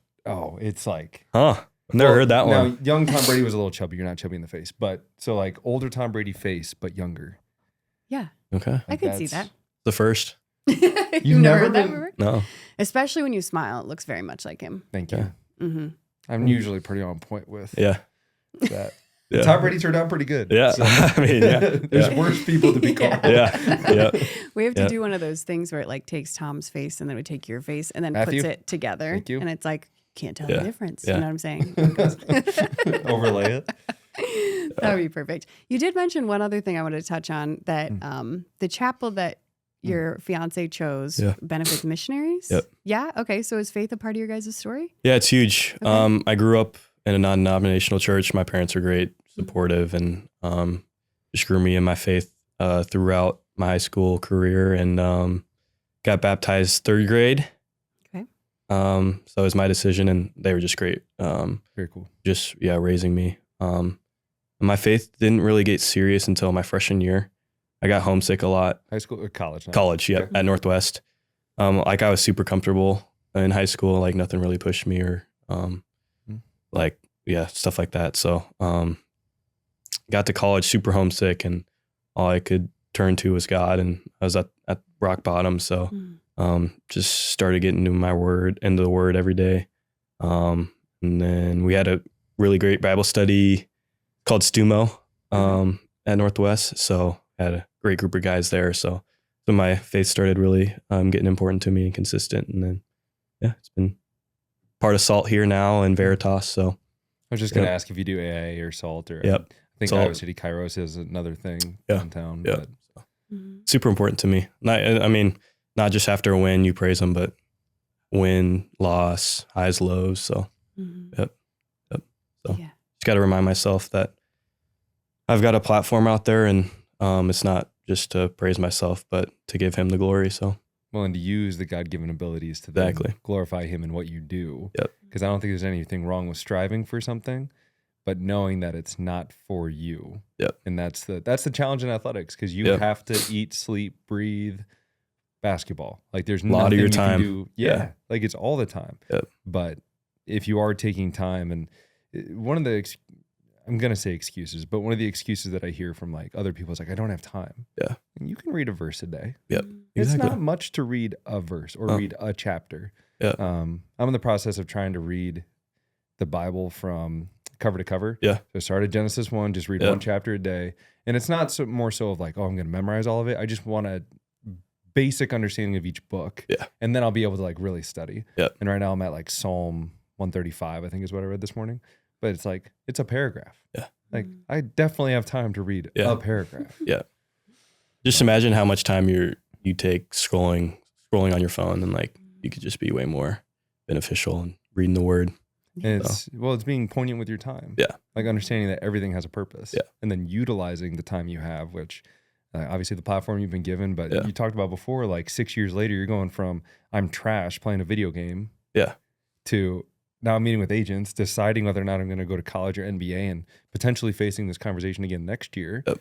it's like Huh. I've never heard that now, one. young Tom Brady was a little chubby. You're not chubby in the face, but so like older Tom Brady face, but younger. Yeah. Okay. I could see that. The first? You've never heard that before? No. Especially when you smile, it looks very much like him. Thank you. Yeah. Mm-hmm. I'm usually pretty on point with Yeah. that. Yeah. Tom Brady turned out pretty good. Yeah. So- I mean, yeah. There's Yeah. worse people to be called. Yeah. Yeah. We have to Yeah. do one of those things where it like takes Tom's face and then we take your face and then Matthew? puts it together. Thank you. And it's like, can't tell Yeah. the difference. Yeah. You know what I'm saying? Overlay it. That would be perfect. You did mention one other thing I wanted to touch on that the chapel that your fiance chose Yeah. benefits missionaries. Yep. Yeah. Okay. So is faith a part of your guys' story? Yeah, it's huge. Okay. I grew up in a non-denominational church. My parents were great, supportive, and just grew me in my faith throughout my high school career, and got baptized third grade. Okay. So it was my decision, and they were just great. Very cool. Just raising me. And my faith didn't really get serious until my freshman year. I got homesick a lot. High school or college? Now? College, yeah, Okay. at Northwest. Like I was super comfortable in high school. Like nothing really pushed me or stuff like that. So got to college super homesick, and all I could turn to was God, and I was at rock bottom. So just started getting into the word every day. And then we had a really great Bible study called Stumo at Northwest. So had a great group of guys there. So my faith started really getting important to me and consistent. And then, it's been part of SALT here now and Veritas. So I was just going to ask if you do AA or SALT or Yep. I think SALT. Iowa City Kairos is another thing downtown. Yeah. But super important to me. Not just after a win, you praise them, but win, loss, highs, lows. So, So Yeah. just got to remind myself that I've got a platform out there, and it's not just to praise myself, but to give him the glory. So Well, and to use the God-given abilities to then Exactly. glorify him in what you do. Yep. Because I don't think there's anything wrong with striving for something, but knowing that it's not for you. Yep. And that's the challenge in athletics, because you Yep. have to eat, sleep, breathe basketball. Like there's A lot of nothing your you time. can do. Yeah. Like it's all the time. Yep. But if you are taking time, and one of the I'm going to say excuses, but one of the excuses that I hear from like other people is like, I don't have time. Yeah. And you can read a verse a day. Yep. It's Exactly. not much to read a verse or Oh. read a chapter. Yeah. I'm in the process of trying to read the Bible from cover to cover. Yeah. So I started Genesis 1, just read Yeah. one chapter a day. And it's not more so of like, oh, I'm going to memorize all of it. I just want a basic understanding of each book. Yeah. And then I'll be able to like really study. Yeah. And right now I'm at like Psalm 135, I think is what I read this morning. But it's like, it's a paragraph. Yeah. Like I definitely have time to read Yeah. a paragraph. Yeah. Just imagine how much time you take scrolling on your phone, and like you could just be way more beneficial and reading the word. And it's being poignant with your time. Yeah. Like understanding that everything has a purpose. Yeah. And then utilizing the time you have, which obviously the platform you've been given, but Yeah. you talked about before, like 6 years later, you're going from I'm trash playing a video game. Yeah. To now I'm meeting with agents, deciding whether or not I'm going to go to college or NBA, and potentially facing this conversation again next year. Yep.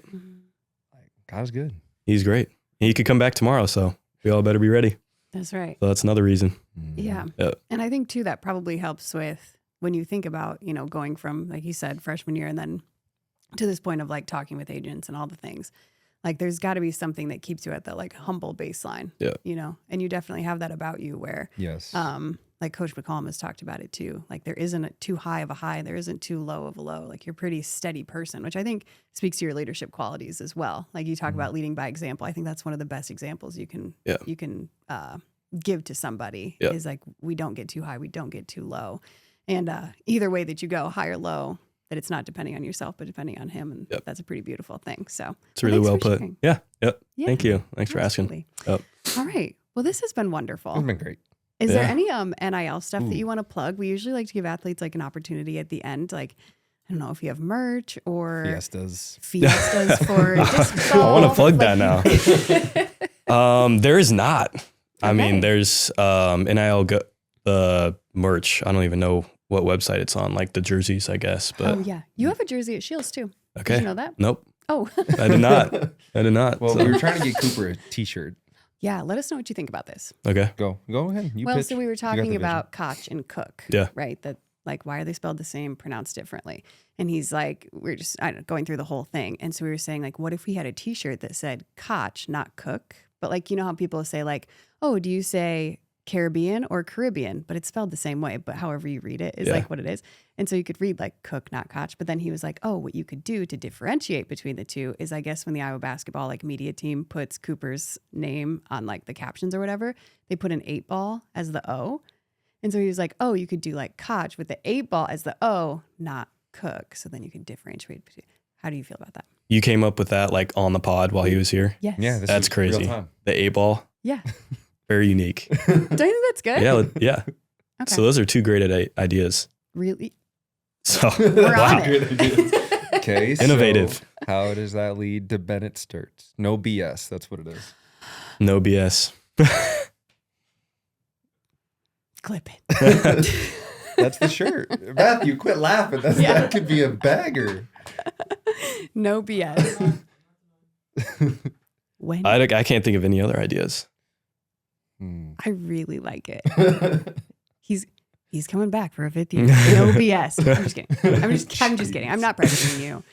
Like, God is good. He's great. He could come back tomorrow, so we all better be ready. That's right. So that's another reason. Yeah. Yep. And I think too, that probably helps with when you think about, going from, like you said, freshman year and then to this point of like talking with agents and all the things. Like there's got to be something that keeps you at that like humble baseline. Yeah. And you definitely have that about you where Yes. like Coach McCollum has talked about it too. Like there isn't a too high of a high, there isn't too low of a low. Like you're a pretty steady person, which I think speaks to your leadership qualities as well. Like you talk about leading by example. I think that's one of the best examples you can give to somebody is like, we don't get too high, we don't get too low. And either way that you go, high or low, that it's not depending on yourself, but depending on him. And that's a pretty beautiful thing. So It's really well thanks for put. sharing. Yeah. Yep. Yeah, Thank you. Thanks for asking. absolutely. Yep. All right. Well, this has been wonderful. It's been great. Is there Yeah. any NIL stuff that you want to plug? We usually like to give athletes like an opportunity at the end. Like, I don't know if you have merch or Fiestas. for disc golf. I want to plug that like- now. There is not. I Okay. mean, there's NIL merch. I don't even know what website it's on, like the jerseys, I guess. But Oh yeah, you have a jersey at Shields too. okay. Did you know that? Nope. Oh I did not. I did not. Well, So- we were trying to get Cooper a t-shirt. yeah. Let us know what you think about this. okay. Go ahead. You Well, pitch. so we were You got the talking vision. about Koch and Cook. Yeah. Right. That like, why are they spelled the same, pronounced differently? And he's like, we're just going through the whole thing. And so we were saying like, what if we had a T-shirt that said Koch, not Cook? But like, you know how people say like, oh, do you say Caribbean or Caribbean? But it's spelled the same way, but however you read it is like what it is. And so you could read like Cook, not Koch. But then he was like, oh, what you could do to differentiate between the two is I guess when the Iowa basketball like media team puts Cooper's name on like the captions or whatever, they put an 8-ball as the O. And so he was like, oh, you could do like Koch with the 8-ball as the O, not Cook. So then you could differentiate between. How do you feel about that? You came up with that like on the pod while he was here. Yes. Yeah, this That's is real crazy. time. The 8-ball, Yeah. very unique. Don't you think that's good? Yeah. Yeah. Okay. So those are two great ideas. Really? So We're on wow. it. Okay. Innovative. So how does that lead to Bennett Stirtz? No BS. That's what it is. No BS. Clip it. That's the shirt. Matthew, quit laughing. That could be a bagger. No BS. When I can't think of any other ideas. I really like it. He's coming back for a 5th year. No BS. I'm just kidding. I'm just kidding. I'm not pressuring you.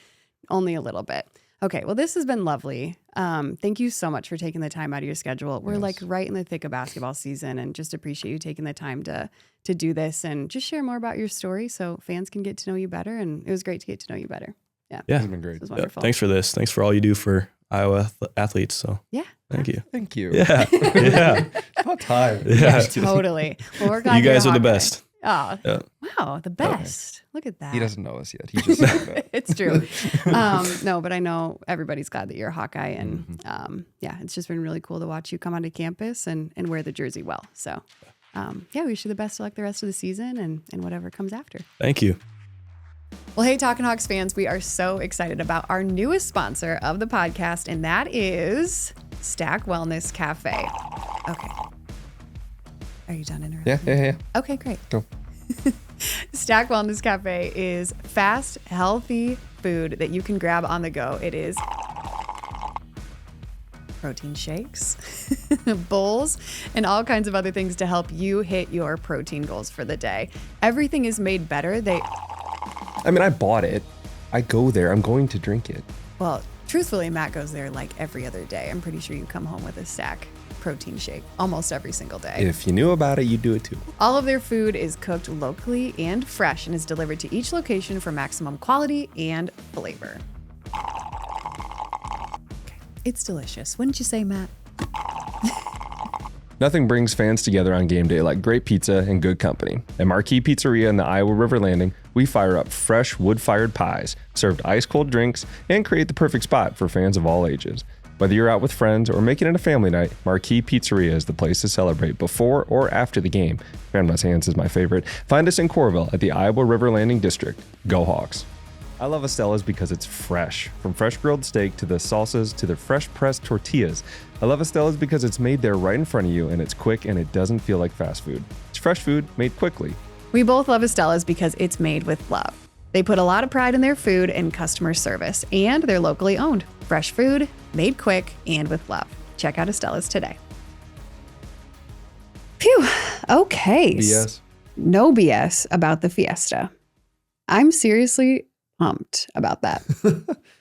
Only a little bit. Okay. Well, this has been lovely. Thank you so much for taking the time out of your schedule. We're like right in the thick of basketball season, and just appreciate you taking the time to do this and just share more about your story so fans can get to know you better. And it was great to get to know you better. Yeah. Yeah. It's been great. This was Yeah. wonderful. Thanks for this. Thanks for all you do for Iowa athletes. So Yeah. thank you. Thank you. Yeah. Yeah. About time. Yeah. Totally. Well, we're glad You guys you're are a the Hawkeye. best. Oh, Yeah. wow. The best. Look at that. He doesn't know us yet. He just said that. It's true. No, but I know everybody's glad that you're a Hawkeye. And yeah, it's just been really cool to watch you come onto campus and wear the jersey well. So yeah, we wish you the best of luck the rest of the season and whatever comes after. Thank you. Well, hey, Talkin Hawks fans, we are so excited about our newest sponsor of the podcast, and that is Stack Wellness Cafe. Okay. Are you done interrupting? Yeah. Okay, great. Go. Stack Wellness Cafe is fast, healthy food that you can grab on the go. It is protein shakes, bowls, and all kinds of other things to help you hit your protein goals for the day. Everything is made better. I bought it. I go there. I'm going to drink it. Well, truthfully, Matt goes there like every other day. I'm pretty sure you come home with a Stack protein shake almost every single day. If you knew about it, you'd do it too. All of their food is cooked locally and fresh and is delivered to each location for maximum quality and flavor. Okay. It's delicious. Wouldn't you say, Matt? Nothing brings fans together on game day like great pizza and good company. At Marquee Pizzeria in the Iowa River Landing, we fire up fresh wood-fired pies, served ice-cold drinks, and create the perfect spot for fans of all ages. Whether you're out with friends or making it a family night, Marquee Pizzeria is the place to celebrate before or after the game. Grandma's Hands is my favorite. Find us in Coralville at the Iowa River Landing District. Go Hawks. I love Estella's because it's fresh. From fresh grilled steak to the salsas to the fresh pressed tortillas. I love Estella's because it's made there right in front of you and it's quick and it doesn't feel like fast food. It's fresh food made quickly. We both love Estella's because it's made with love. They put a lot of pride in their food and customer service, and they're locally owned. Fresh food, made quick, and with love. Check out Estella's today. Phew. Okay. BS. No BS about the Fiesta. I'm seriously pumped about that.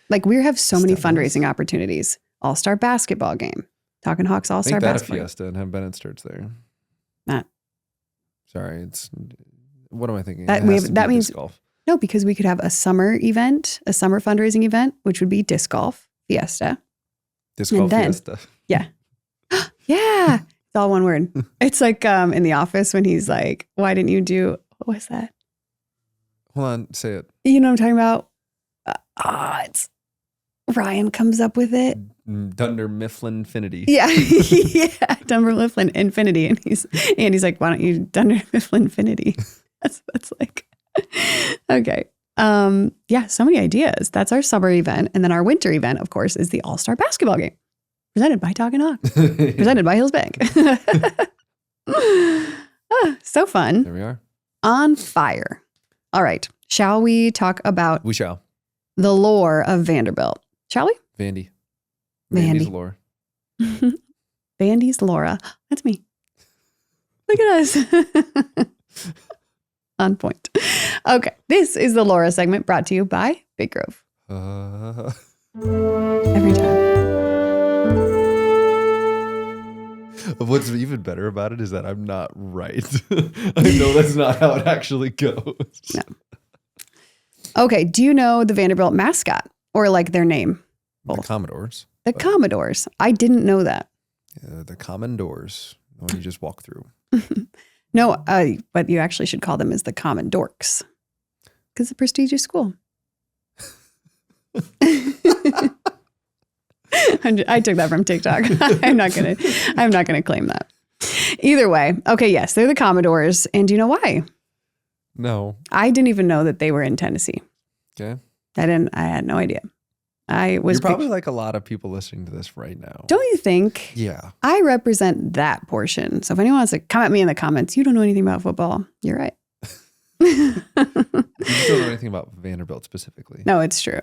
Like, we have so many fundraising opportunities. All-Star basketball game. Talkin Hawks All-Star Make that a basketball game. Fiesta and have Bennett Stirtz there. Not. Sorry, what am I thinking? That, It has to be that means disc golf. no, because we could have a summer event, a summer fundraising event, which would be disc golf Fiesta. Disc golf then- Fiesta. Yeah. Yeah. It's all one word. It's like in The Office when he's like, why didn't you do, what was that? Hold on, say it. You know what I'm talking about? It's Ryan comes up with it. Dunder Mifflin Infinity. Yeah. Yeah. Dunder Mifflin Infinity. And he's like, why don't you Dunder Mifflin Infinity? That's like, okay. Yeah, so many ideas. That's our summer event. And then our winter event, of course, is the All-Star basketball game. Presented by Talkin Hawks. Presented by Hills Bank. So fun. There we are. On fire. All right. Shall we talk about We shall. the lore of Vanderbilt? Shall we? Vandy. Vandy. Vandy's lore. Vandy's Laura. That's me. Look at us. On point. Okay. This is the Laura segment brought to you by Big Grove. Every time. What's even better about it is that I'm not right. I know that's not how it actually goes. No. Okay. Do you know the Vanderbilt mascot or like their name? The Commodores. The Commodores. I didn't know that. The common doors. The one you just walk through. No, but you actually should call them as the Common Dorks because it's a prestigious school. I took that from TikTok. I'm not gonna claim that. Either way, okay, yes, they're the Commodores, and do you know why? No. I didn't even know that they were in Tennessee. Okay. I had no idea. You're probably like a lot of people listening to this right now. Don't you think? Yeah. I represent that portion. So if anyone wants to come at me in the comments, you don't know anything about football. You're right. You just don't know anything about Vanderbilt specifically. No, it's true.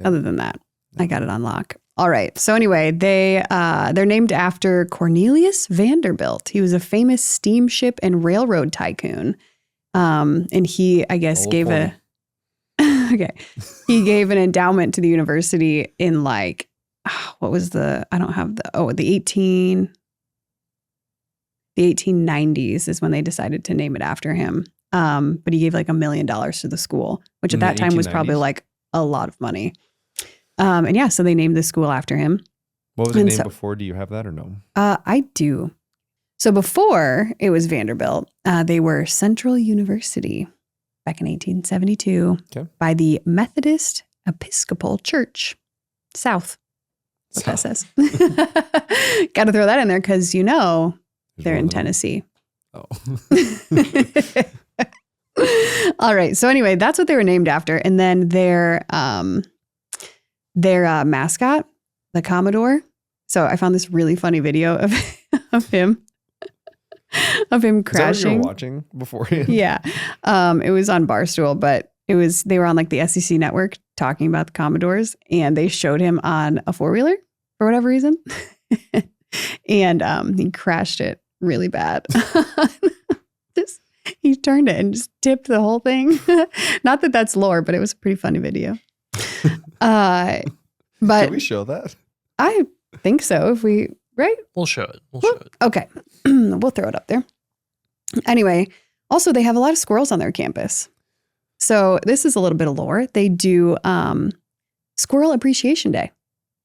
Yeah. Other than that, I got it on lock. All right. So anyway, they're named after Cornelius Vanderbilt. He was a famous steamship and railroad tycoon. And he, I guess, Old gave corny. he gave an endowment to the university in like, what was the 1890s is when they decided to name it after him. But he gave like $1 million to the school, which at In the that time was probably 1890s? like a lot of money. And yeah, so they named the school after him. What was the And name so- before? Do you have that or no? I do. So before it was Vanderbilt, they were Central University back in 1872 Okay. by the Methodist Episcopal Church South. What that says. Got to throw that in there because There's they're more in than- Tennessee. Oh. All right. So anyway, that's what they were named after. And then their mascot, the Commodore. So I found this really funny video of him crashing. Is that what you were watching beforehand? Yeah. It was on Barstool, but they were on like the SEC network talking about the Commodores, and they showed him on a 4-wheeler for whatever reason. And he crashed it really bad. He turned it and just tipped the whole thing. Not that that's lore, but it was a pretty funny video. But Can we show that? I think so. Right? We'll show it. We'll show it. Okay. We'll throw it up there. Anyway, also they have a lot of squirrels on their campus. So this is a little bit of lore. They do Squirrel Appreciation Day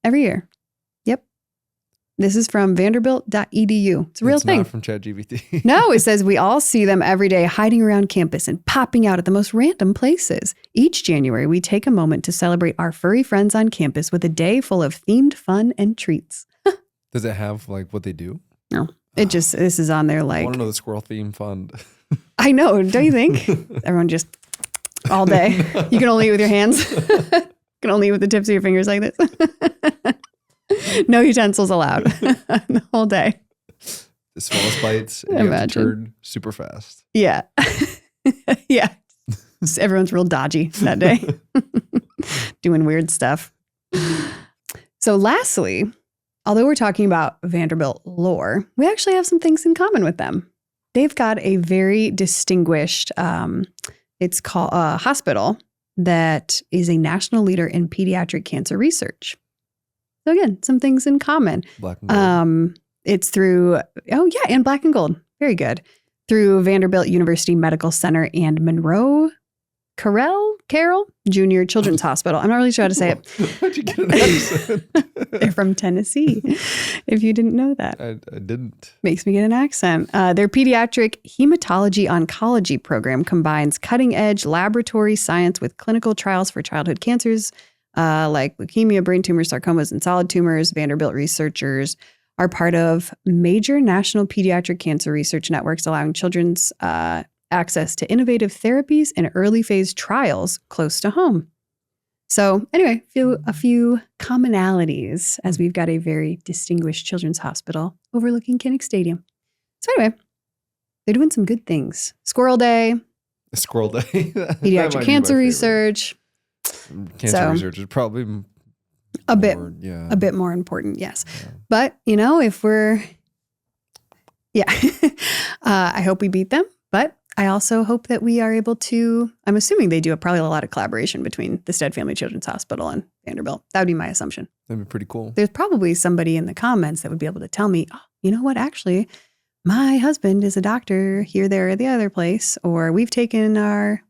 every year. Yep. This is from Vanderbilt.edu. It's a real thing. Not from ChatGPT. No, it says we all see them every day hiding around campus and popping out at the most random places. Each January, we take a moment to celebrate our furry friends on campus with a day full of themed fun and treats. Does it have like what they do? No, this is on there I like, want to know the squirrel theme fund. I know, don't you think? Everyone just all day. You can only eat with your hands. You can only eat with the tips of your fingers like this. No utensils allowed the whole day. The smallest bites, and you have to turn super fast. Yeah. Yeah. Everyone's real dodgy that day. Doing weird stuff. So lastly, although we're talking about Vanderbilt lore, we actually have some things in common with them. They've got a very distinguished, it's called a hospital that is a national leader in pediatric cancer research. So again, some things in common. Black and gold. It's through, and black and gold. Very good. Through Vanderbilt University Medical Center and Monroe Carroll Junior Children's Hospital. I'm not really sure how to say it. How'd you get an accent? They're from Tennessee, if you didn't know that. I didn't. Makes me get an accent. Their pediatric hematology oncology program combines cutting-edge laboratory science with clinical trials for childhood cancers like leukemia, brain tumors, sarcomas, and solid tumors. Vanderbilt researchers are part of major national pediatric cancer research networks, allowing children's access to innovative therapies and early phase trials close to home. So anyway, a few commonalities, as we've got a very distinguished children's hospital overlooking Kinnick Stadium. So anyway, they're doing some good things. Squirrel Day. Squirrel Day. Pediatric cancer research. Cancer research is probably a bit more important, yes. Yeah. But, if we're, I hope we beat them. But I also hope that we are able to, I'm assuming they do probably a lot of collaboration between the Stead Family Children's Hospital and Vanderbilt. That would be my assumption. That'd be pretty cool. There's probably somebody in the comments that would be able to tell me, you know what, actually, my husband is a doctor here, there, or the other place, or we've taken our,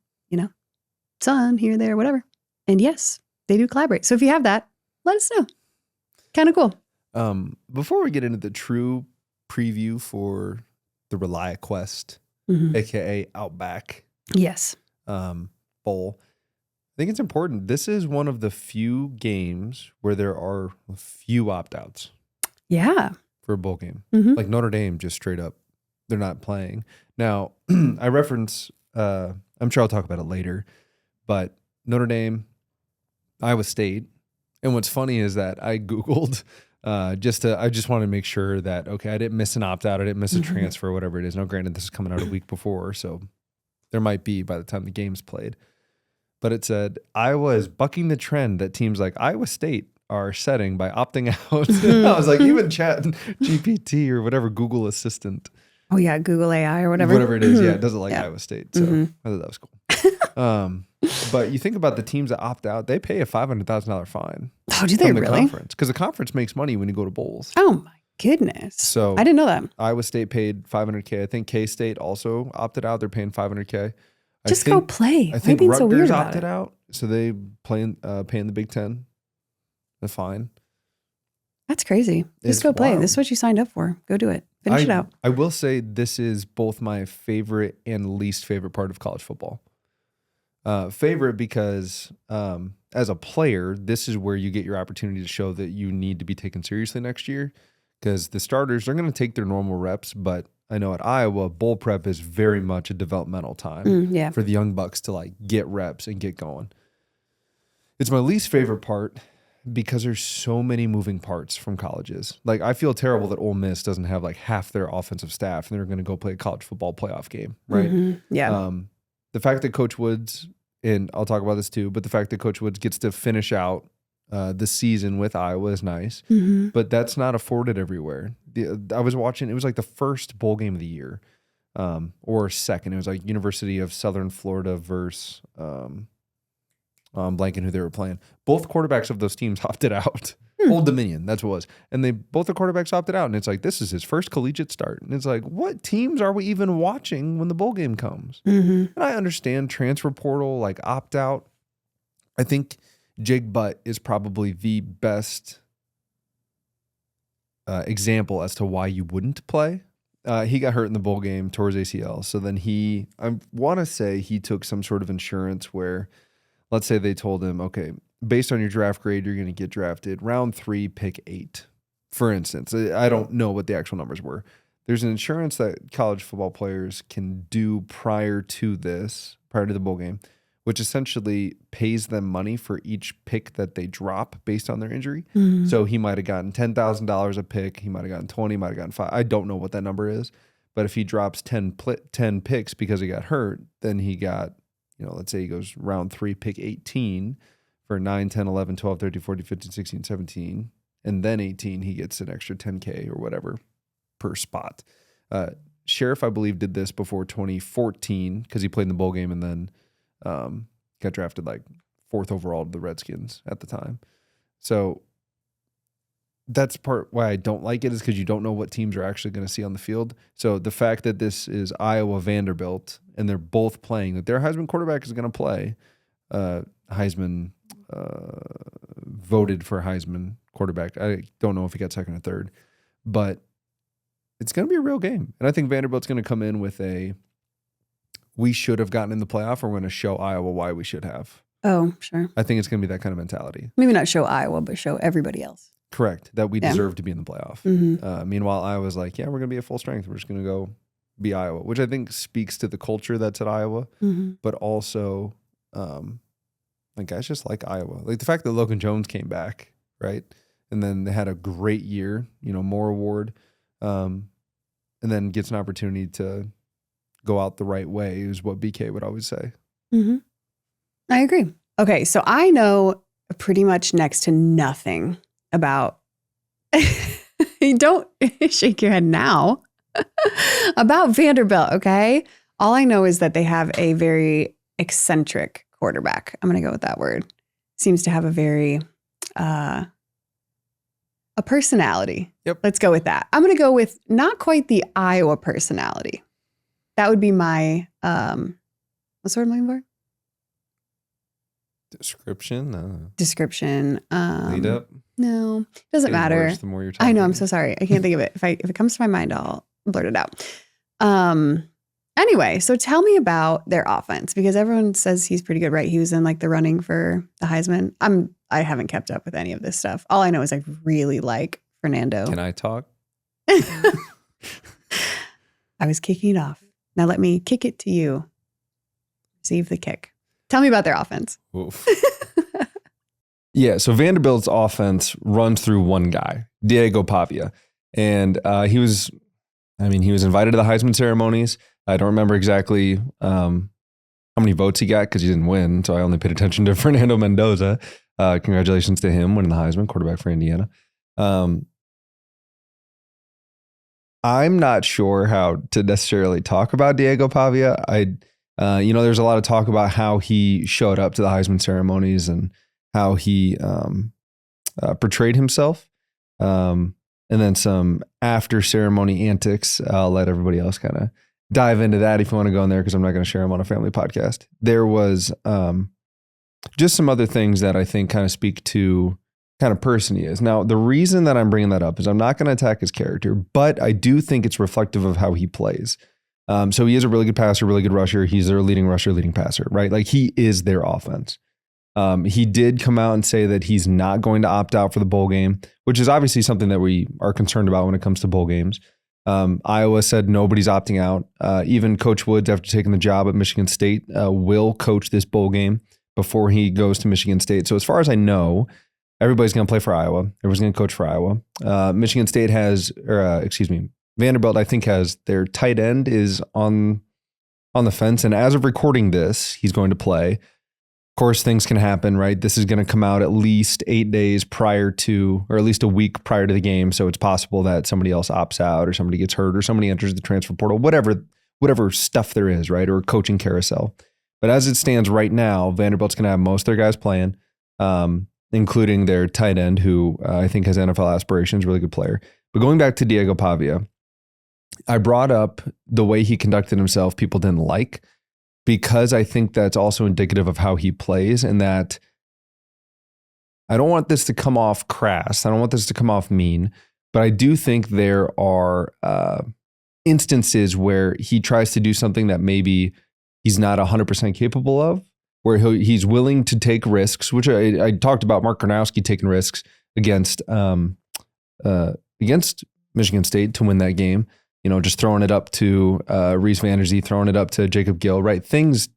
son here, there, whatever. And yes, they do collaborate. So if you have that, let us know. Kind of cool. Before we get into the true preview for the ReliaQuest, aka Outback, yes, Bowl, I think it's important. This is one of the few games where there are a few opt-outs. Yeah, for a bowl game, like Notre Dame, just straight up, they're not playing. Now, I reference. I'm sure I'll talk about it later, but Notre Dame, Iowa State. And what's funny is that I Googled I just wanted to make sure that, okay, I didn't miss an opt-out, I didn't miss a transfer, whatever it is. Now, granted, this is coming out a week before, so there might be by the time the game's played. But it said, Iowa is bucking the trend that teams like Iowa State are setting by opting out. I was like, even Chat GPT or whatever, Google Assistant. Oh, yeah, Google AI or whatever. Whatever it is, yeah, it doesn't like Iowa State. So I thought that was cool. But you think about the teams that opt out, they pay a $500,000 fine. Oh, do they really? Because the conference makes money when you go to bowls. Oh, my goodness. So I didn't know that. Iowa State paid $500K. I think K-State also opted out. They're paying $500K. Just go play. I think Rutgers so weird opted out. So they paying the Big Ten the fine. That's crazy. Just go play. Wild. This is what you signed up for. Go do it. Finish it out. I will say this is both my favorite and least favorite part of college football. Favorite because as a player, this is where you get your opportunity to show that you need to be taken seriously next year, because the starters, they're going to take their normal reps, but I know at Iowa, bowl prep is very much a developmental time for the young bucks to like get reps and get going. It's my least favorite part because there's so many moving parts from colleges. Like, I feel terrible that Ole Miss doesn't have like half their offensive staff and they're going to go play a college football playoff game, right? Yeah. The fact that Coach Woods, and I'll talk about this too, but the fact that Coach Woods gets to finish out the season with Iowa is nice, but that's not afforded everywhere. I was watching, it was like the first bowl game of the year, or second. It was like University of Southern Florida versus I'm blanking who they were playing. Both quarterbacks of those teams opted out. Old Dominion, that's what it was. And both the quarterbacks opted out. And it's like, this is his first collegiate start. And it's like, what teams are we even watching when the bowl game comes? And I understand transfer portal, like opt out. I think Jake Butt is probably the best example as to why you wouldn't play. He got hurt in the bowl game, tore his ACL. So then I want to say he took some sort of insurance where, let's say they told him, okay, based on your draft grade, you're going to get drafted round 3, pick 8, for instance. I don't know what the actual numbers were. There's an insurance that college football players can do prior to the bowl game, which essentially pays them money for each pick that they drop based on their injury. So he might have gotten $10,000 a pick. He might have gotten 20, might have gotten 5. I don't know what that number is. But if he drops 10 picks because he got hurt, then he got, let's say he goes round 3, pick 18 for 9, 10, 11, 12, 13, 14, 15, 16, 17. And then 18, he gets an extra 10K or whatever per spot. Sheriff, I believe, did this before 2014 because he played in the bowl game and then got drafted like 4th overall to the Redskins at the time. So that's part why I don't like it, is because you don't know what teams are actually going to see on the field. So the fact that this is Iowa Vanderbilt and they're both playing, that their Heisman quarterback is going to play, Heisman voted for Heisman quarterback. I don't know if he got second or third, but it's going to be a real game. And I think Vanderbilt's going to come in with we should have gotten in the playoff, or we're going to show Iowa why we should have. Oh, sure. I think it's going to be that kind of mentality. Maybe not show Iowa, but show everybody else. Correct. That we deserve to be in the playoff. Meanwhile, Iowa's like, yeah, we're going to be at full strength. We're just going to go be Iowa, which I think speaks to the culture that's at Iowa, but also guys just like Iowa. Like the fact that Logan Jones came back, right? And then they had a great year, Moore Award, and then gets an opportunity to go out the right way is what BK would always say. I agree. Okay, so I know pretty much next to nothing about, don't shake your head now, about Vanderbilt, okay? All I know is that they have a very eccentric quarterback. I'm going to go with that word. Seems to have a very, a personality. Yep. Let's go with that. I'm going to go with not quite the Iowa personality. That would be my, what's the word I'm looking for? Description. Lead up. No, doesn't matter. Worse the more you're talking. I know. I'm so sorry. I can't think of it. If it comes to my mind, I'll blurt it out. Anyway, so tell me about their offense, because everyone says he's pretty good, right? He was in like the running for the Heisman. I haven't kept up with any of this stuff. All I know is I really like Fernando. Can I talk? I was kicking it off. Now let me kick it to you. Receive the kick. Tell me about their offense. Yeah, so Vanderbilt's offense runs through one guy, Diego Pavia. And he was invited to the Heisman ceremonies. I don't remember exactly how many votes he got because he didn't win. So I only paid attention to Fernando Mendoza. Congratulations to him winning the Heisman, quarterback for Indiana. I'm not sure how to necessarily talk about Diego Pavia. There's a lot of talk about how he showed up to the Heisman ceremonies and how he portrayed himself. And then some after ceremony antics. I'll let everybody else kind of dive into that if you want to go in there, because I'm not going to share them on a family podcast. There was just some other things that I think kind of speak to kind of person he is. Now, the reason that I'm bringing that up is I'm not going to attack his character, but I do think it's reflective of how he plays. So he is a really good passer, really good rusher. He's their leading rusher, leading passer, right? Like he is their offense. He did come out and say that he's not going to opt out for the bowl game, which is obviously something that we are concerned about when it comes to bowl games. Iowa said nobody's opting out. Even Coach Woods, after taking the job at Michigan State, will coach this bowl game before he goes to Michigan State. So as far as I know, everybody's going to play for Iowa. Everyone's going to coach for Iowa. Michigan State Vanderbilt, I think, has their tight end is on the fence. And as of recording this, he's going to play. Of course, things can happen, right? This is going to come out at least 8 days prior to, or at least a week prior to the game. So it's possible that somebody else opts out or somebody gets hurt or somebody enters the transfer portal, whatever stuff there is, right? Or a coaching carousel. But as it stands right now, Vanderbilt's going to have most of their guys playing, including their tight end, who I think has NFL aspirations, really good player. But going back to Diego Pavia, I brought up the way he conducted himself people didn't like, because I think that's also indicative of how he plays, and that I don't want this to come off crass. I don't want this to come off mean, but I do think there are instances where he tries to do something that maybe he's not 100% capable of, where he's willing to take risks, which I talked about Mark Gronowski taking risks against Michigan State to win that game. Just throwing it up to Reese Vanderzee, throwing it up to Jacob Gill, right? Things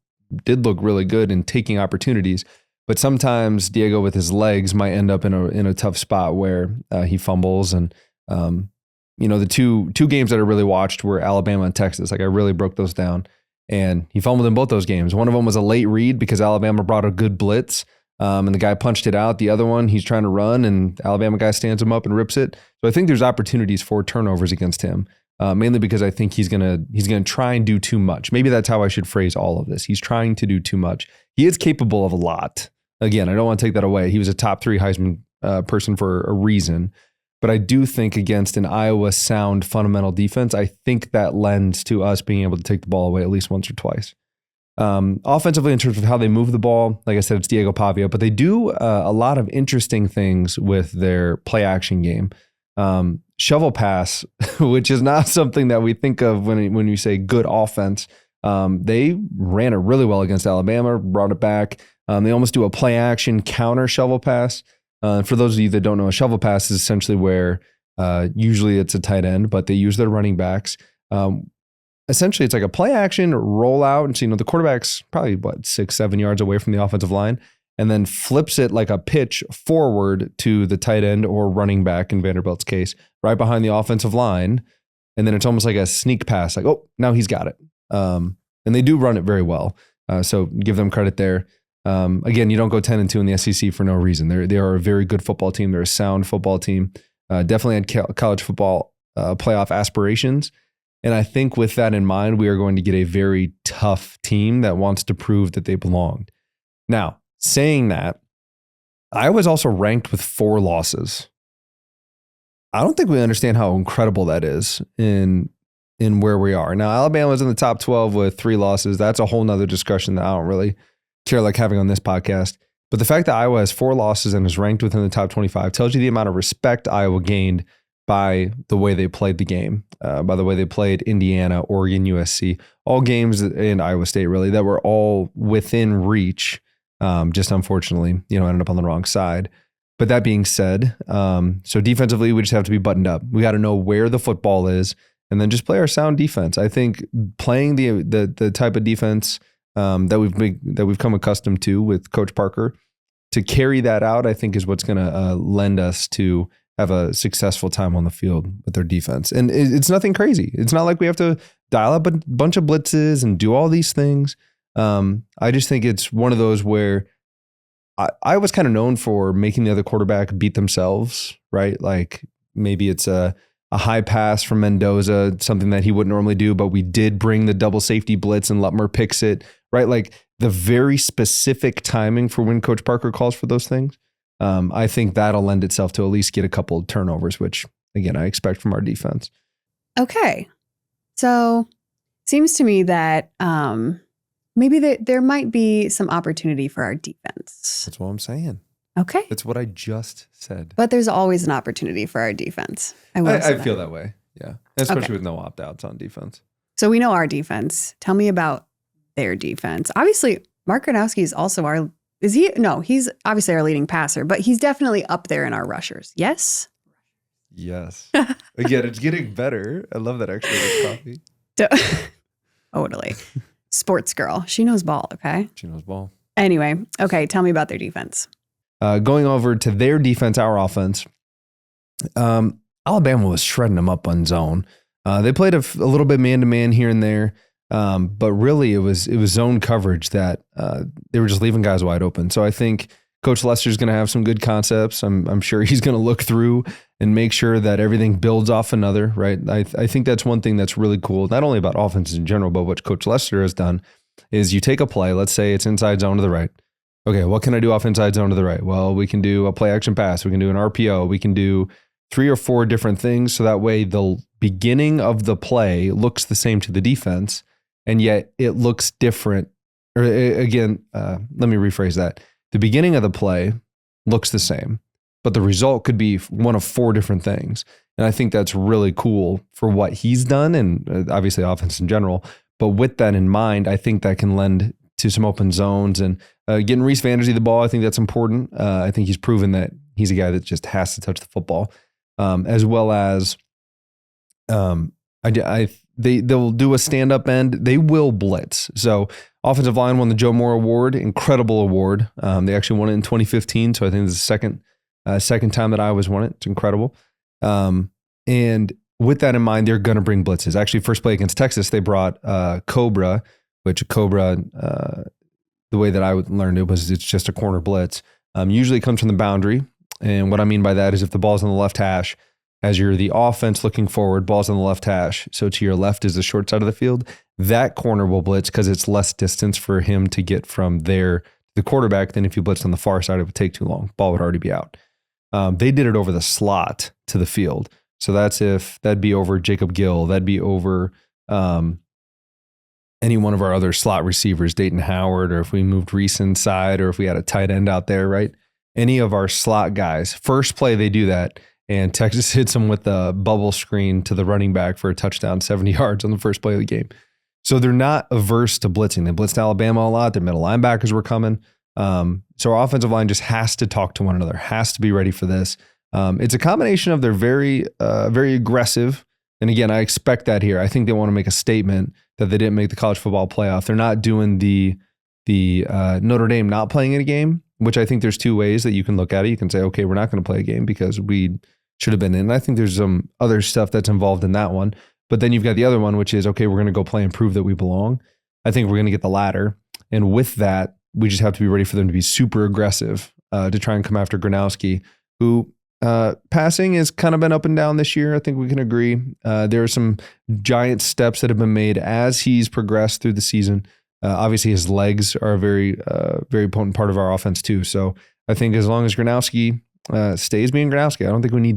did look really good in taking opportunities, but sometimes Diego with his legs might end up in a tough spot where he fumbles. And the two games that I really watched were Alabama and Texas. Like, I really broke those down, and he fumbled in both those games. One of them was a late read because Alabama brought a good blitz, and the guy punched it out. The other one, he's trying to run, and the Alabama guy stands him up and rips it. So I think there's opportunities for turnovers against him. Mainly because I think he's gonna try and do too much. Maybe that's how I should phrase all of this. He's trying to do too much. He is capable of a lot. Again, I don't want to take that away. He was a top 3 Heisman person for a reason. But I do think against an Iowa sound fundamental defense, I think that lends to us being able to take the ball away at least once or twice. Offensively, in terms of how they move the ball, like I said, it's Diego Pavia, but they do a lot of interesting things with their play action game. Shovel pass, which is not something that we think of when you say good offense. They ran it really well against Alabama, brought it back. They almost do a play action counter shovel pass. For those of you that don't know, a shovel pass is essentially where usually it's a tight end, but they use their running backs. Essentially, it's like a play action rollout. And so, the quarterback's probably 6-7 yards away from the offensive line, and then flips it like a pitch forward to the tight end or running back in Vanderbilt's case, right behind the offensive line. And then it's almost like a sneak pass, like, oh, now he's got it. And they do run it very well. So give them credit there. Again, you don't go 10-2 in the SEC for no reason. They are a very good football team. They're a sound football team. Definitely had college football playoff aspirations. And I think with that in mind, we are going to get a very tough team that wants to prove that they belong. Now, saying that, I was also ranked with 4 losses. I don't think we understand how incredible that is in where we are. Now, Alabama's in the top 12 with 3 losses. That's a whole nother discussion that I don't really care like having on this podcast. But the fact that Iowa has 4 losses and is ranked within the top 25 tells you the amount of respect Iowa gained by the way they played the game, by the way they played Indiana, Oregon, USC, all games in Iowa State, really, that were all within reach. Just unfortunately, ended up on the wrong side. But that being said, so defensively, we just have to be buttoned up. We got to know where the football is, and then just play our sound defense. I think playing the type of defense that we've come accustomed to with Coach Parker, to carry that out, I think is what's going to lend us to have a successful time on the field with their defense. And it's nothing crazy. It's not like we have to dial up a bunch of blitzes and do all these things. I just think it's one of those where I was kind of known for making the other quarterback beat themselves, right? Like maybe it's a high pass from Mendoza, something that he wouldn't normally do, but we did bring the double safety blitz and Lutmer picks it, right? Like the very specific timing for when Coach Parker calls for those things. I think that'll lend itself to at least get a couple of turnovers, which again, I expect from our defense. Okay. So seems to me that maybe there might be some opportunity for our defense. That's what I'm saying. Okay. That's what I just said. But there's always an opportunity for our defense. I feel that way. Yeah. Especially with no opt-outs on defense. So we know our defense. Tell me about their defense. Obviously, Mark Gronowski is also he's obviously our leading passer, but he's definitely up there in our rushers. Yes? Yes. Again, it's getting better. I love that extra with coffee. Totally. Sports girl. She knows ball, okay? She knows ball. Anyway, okay, tell me about their defense. Going over to their defense, our offense, Alabama was shredding them up on zone. They played a little bit man-to-man here and there, but really it was zone coverage that they were just leaving guys wide open. So I think Coach Lester's going to have some good concepts. I'm sure he's going to look through and make sure that everything builds off another, right? I think that's one thing that's really cool, not only about offenses in general, but what Coach Lester has done is you take a play, let's say it's inside zone to the right. Okay, what can I do off inside zone to the right? Well, we can do a play action pass. We can do an RPO. We can do 3 or 4 different things. So that way the beginning of the play looks the same to the defense, and yet it looks different. Or again, let me rephrase that. The beginning of the play looks the same, but the result could be one of 4 different things. And I think that's really cool for what he's done and obviously offense in general. But with that in mind, I think that can lend to some open zones and getting Reese Vandersy the ball. I think that's important. I think he's proven that he's a guy that just has to touch the football, as well as they'll do a stand-up end. They will blitz. So offensive line won the Joe Moore Award, incredible award. They actually won it in 2015, so I think this is the second time that Iowa's won it. It's incredible. And with that in mind, they're going to bring blitzes. Actually, first play against Texas, they brought Cobra, which a Cobra, the way that I learned it was it's just a corner blitz. Usually it comes from the boundary. And what I mean by that is if the ball's on the left hash, as you're the offense looking forward, ball's on the left hash. So to your left is the short side of the field. That corner will blitz because it's less distance for him to get from there to the quarterback than if you blitz on the far side, it would take too long. Ball would already be out. They did it over the slot to the field. So that'd be over Jacob Gill. That'd be over any one of our other slot receivers, Dayton Howard, or if we moved Reese inside, or if we had a tight end out there, right? Any of our slot guys. First play, they do that. And Texas hits them with a bubble screen to the running back for a touchdown, 70 yards on the first play of the game. So they're not averse to blitzing. They blitzed Alabama a lot. Their middle linebackers were coming. So our offensive line just has to talk to one another, has to be ready for this. It's a combination of they're very aggressive. And again, I expect that here. I think they want to make a statement that they didn't make the college football playoff. They're not doing the Notre Dame not playing in a game, which I think there's 2 ways that you can look at it. You can say, okay, we're not going to play a game because we should have been in. And I think there's some other stuff that's involved in that one. But then you've got the other one, which is, okay, we're going to go play and prove that we belong. I think we're going to get the latter. And with that, we just have to be ready for them to be super aggressive to try and come after Gronowski, who passing has kind of been up and down this year. I think we can agree. There are some giant steps that have been made as he's progressed through the season. Obviously, his legs are a very potent part of our offense too. So I think as long as Gronowski stays being Gronowski, I don't think we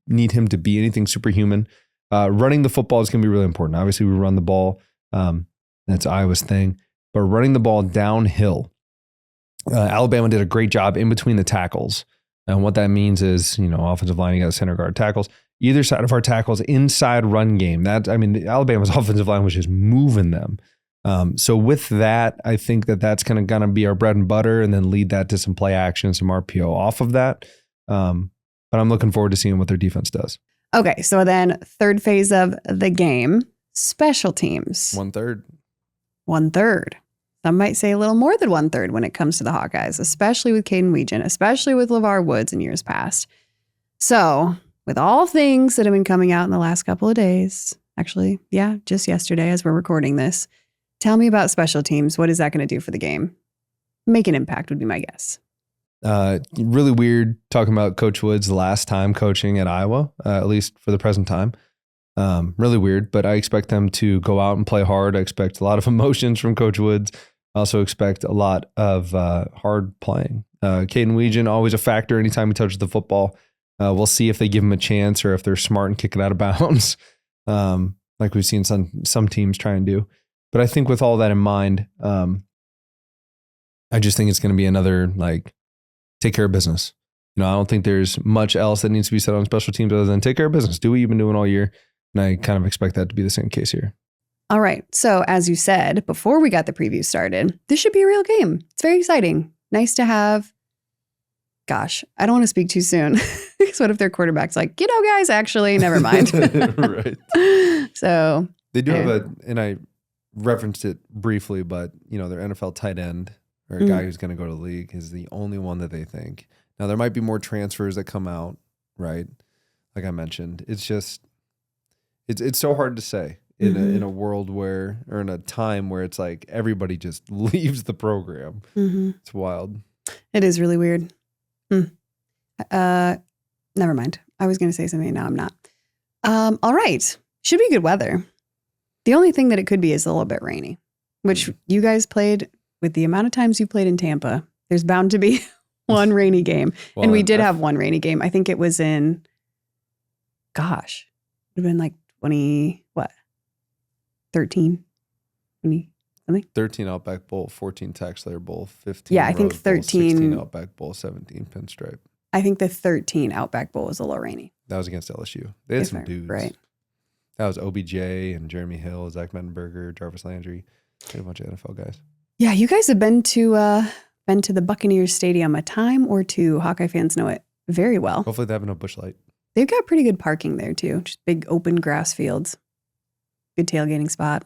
need him to be anything superhuman. Running the football is going to be really important. Obviously, we run the ball. That's Iowa's thing. But running the ball downhill, Alabama did a great job in between the tackles. And what that means is, offensive line, you got center guard tackles. Either side of our tackles, inside run game. Alabama's offensive line was just moving them. So with that, I think that's going to be our bread and butter, and then lead that to some play action, some RPO off of that. But I'm looking forward to seeing what their defense does. Okay, so then third phase of the game, special teams. 1/3. 1/3. Some might say a little more than 1/3 when it comes to the Hawkeyes, especially with Caden Weegan, especially with LeVar Woods in years past. So with all things that have been coming out in the last couple of days, actually, just yesterday as we're recording this, tell me about special teams. What is that going to do for the game? Make an impact would be my guess. Really weird talking about Coach Woods' last time coaching at Iowa, at least for the present time. Really weird, but I expect them to go out and play hard. I expect a lot of emotions from Coach Woods. I also expect a lot of hard playing. Caden Weegan, always a factor anytime he touches the football. We'll see if they give him a chance or if they're smart and kick it out of bounds, like we've seen some teams try and do. But I think with all that in mind, I just think it's going to be another, take care of business. I don't think there's much else that needs to be said on special teams other than take care of business. Do what you've been doing all year. And I kind of expect that to be the same case here. All right. So as you said, before we got the preview started, this should be a real game. It's very exciting. Nice to have gosh, I don't want to speak too soon. Because what if their quarterback's like, guys, actually, never mind. Right. So they do have and I referenced it briefly, but their NFL tight end or a guy who's going to go to the league is the only one that they think. Now there might be more transfers that come out, right? Like I mentioned, it's just it's so hard to say in a world where, or in a time where it's like everybody just leaves the program. It's wild. It is really weird. Never mind. I was going to say something. Now I'm not. All right. Should be good weather. The only thing that it could be is a little bit rainy, which you guys played with the amount of times you played in Tampa. There's bound to be one rainy game. Well, and we did have one rainy game. I think it was in, it would have been like 13, 20, something. 13 Outback Bowl, 14 Tax Layer Bowl, 15 Yeah, I think Rose Bowl, 13 16 Outback Bowl, 17 Pinstripe. I think the 13 Outback Bowl was a little rainy. That was against LSU. They had some dudes. Right. That was OBJ and Jeremy Hill, Zach Mettenberger, Jarvis Landry. They had a bunch of NFL guys. Yeah, you guys have been to the Buccaneers Stadium a time or two. Hawkeye fans know it very well. Hopefully they have enough Busch Light. They've got pretty good parking there too. Just big open grass fields. Good tailgating spot.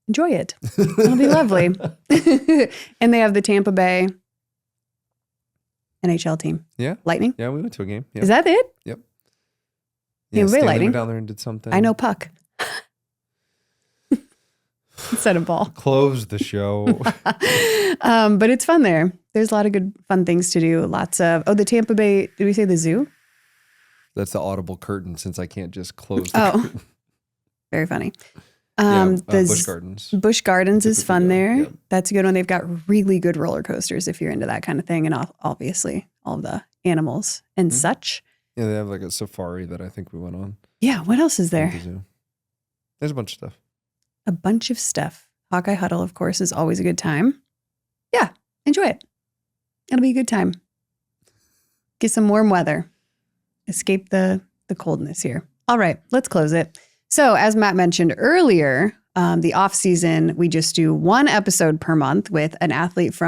Enjoy it. It'll be lovely. And they have the Tampa Bay NHL team. Yeah. Lightning. Yeah, we went to a game. Yep. Is that it? Yep. Yeah, Stanley Lightning. went down there and did something. I know puck. Instead of ball. Closed the show. But it's fun there. There's a lot of good fun things to do. Lots of, the Tampa Bay, did we say the zoo? That's the audible curtain since I can't just close the curtain. Very funny. Busch Gardens. Busch Gardens is fun there. Yep. That's a good one. They've got really good roller coasters if you're into that kind of thing. And obviously all the animals and such. Yeah, they have like a safari that I think we went on. Yeah. What else is there? At the zoo. There's a bunch of stuff. A bunch of stuff. Hawkeye Huddle, of course, is always a good time. Yeah. Enjoy it. It'll be a good time. Get some warm weather. Escape the coldness here. All right. Let's close it. So as Matt mentioned earlier, the off season, we just do one episode per month with an athlete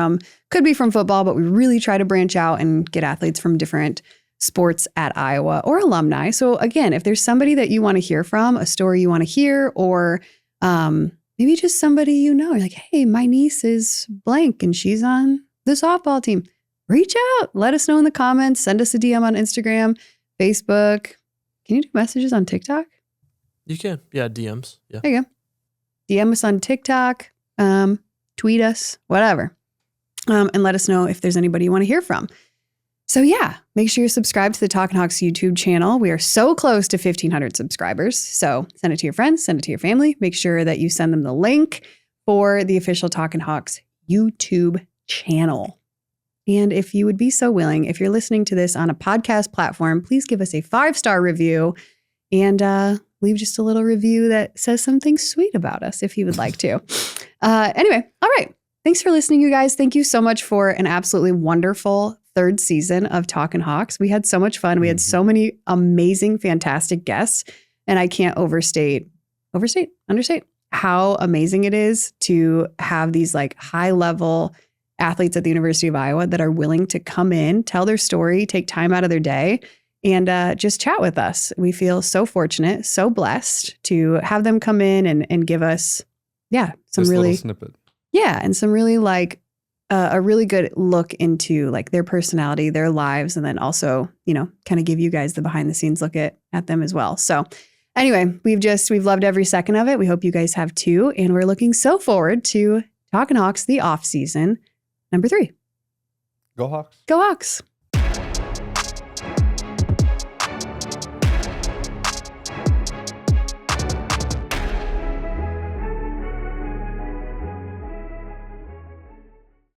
could be from football, but we really try to branch out and get athletes from different sports at Iowa or alumni. So again, if there's somebody that you want to hear from, a story you want to hear, or maybe just somebody you're like, hey, my niece is blank and she's on the softball team. Reach out. Let us know in the comments. Send us a DM on Instagram, Facebook. Can you do messages on TikTok? You can. Yeah, DMs. Yeah. There you go. DM us on TikTok, tweet us, whatever. And let us know if there's anybody you want to hear from. So yeah, make sure you're subscribed to the Talkin Hawks YouTube channel. We are so close to 1,500 subscribers. So send it to your friends, send it to your family. Make sure that you send them the link for the official Talkin Hawks YouTube channel. And if you would be so willing, if you're listening to this on a podcast platform, please give us a 5-star review and leave just a little review that says something sweet about us if you would like to. Anyway, all right. Thanks for listening, you guys. Thank you so much for an absolutely wonderful third season of Talkin Hawks. We had so much fun. We had so many amazing, fantastic guests. And I can't understate how amazing it is to have these like high level athletes at the University of Iowa that are willing to come in, tell their story, take time out of their day, and just chat with us. We feel so fortunate, so blessed to have them come in and give us, some Just really little snippet. Yeah, and some really like a really good look into like their personality, their lives, and then also, kind of give you guys the behind the scenes look at them as well. So anyway, we've loved every second of it. We hope you guys have too. And we're looking so forward to Talkin Hawks, the off season, number 3. Go Hawks. Go Hawks.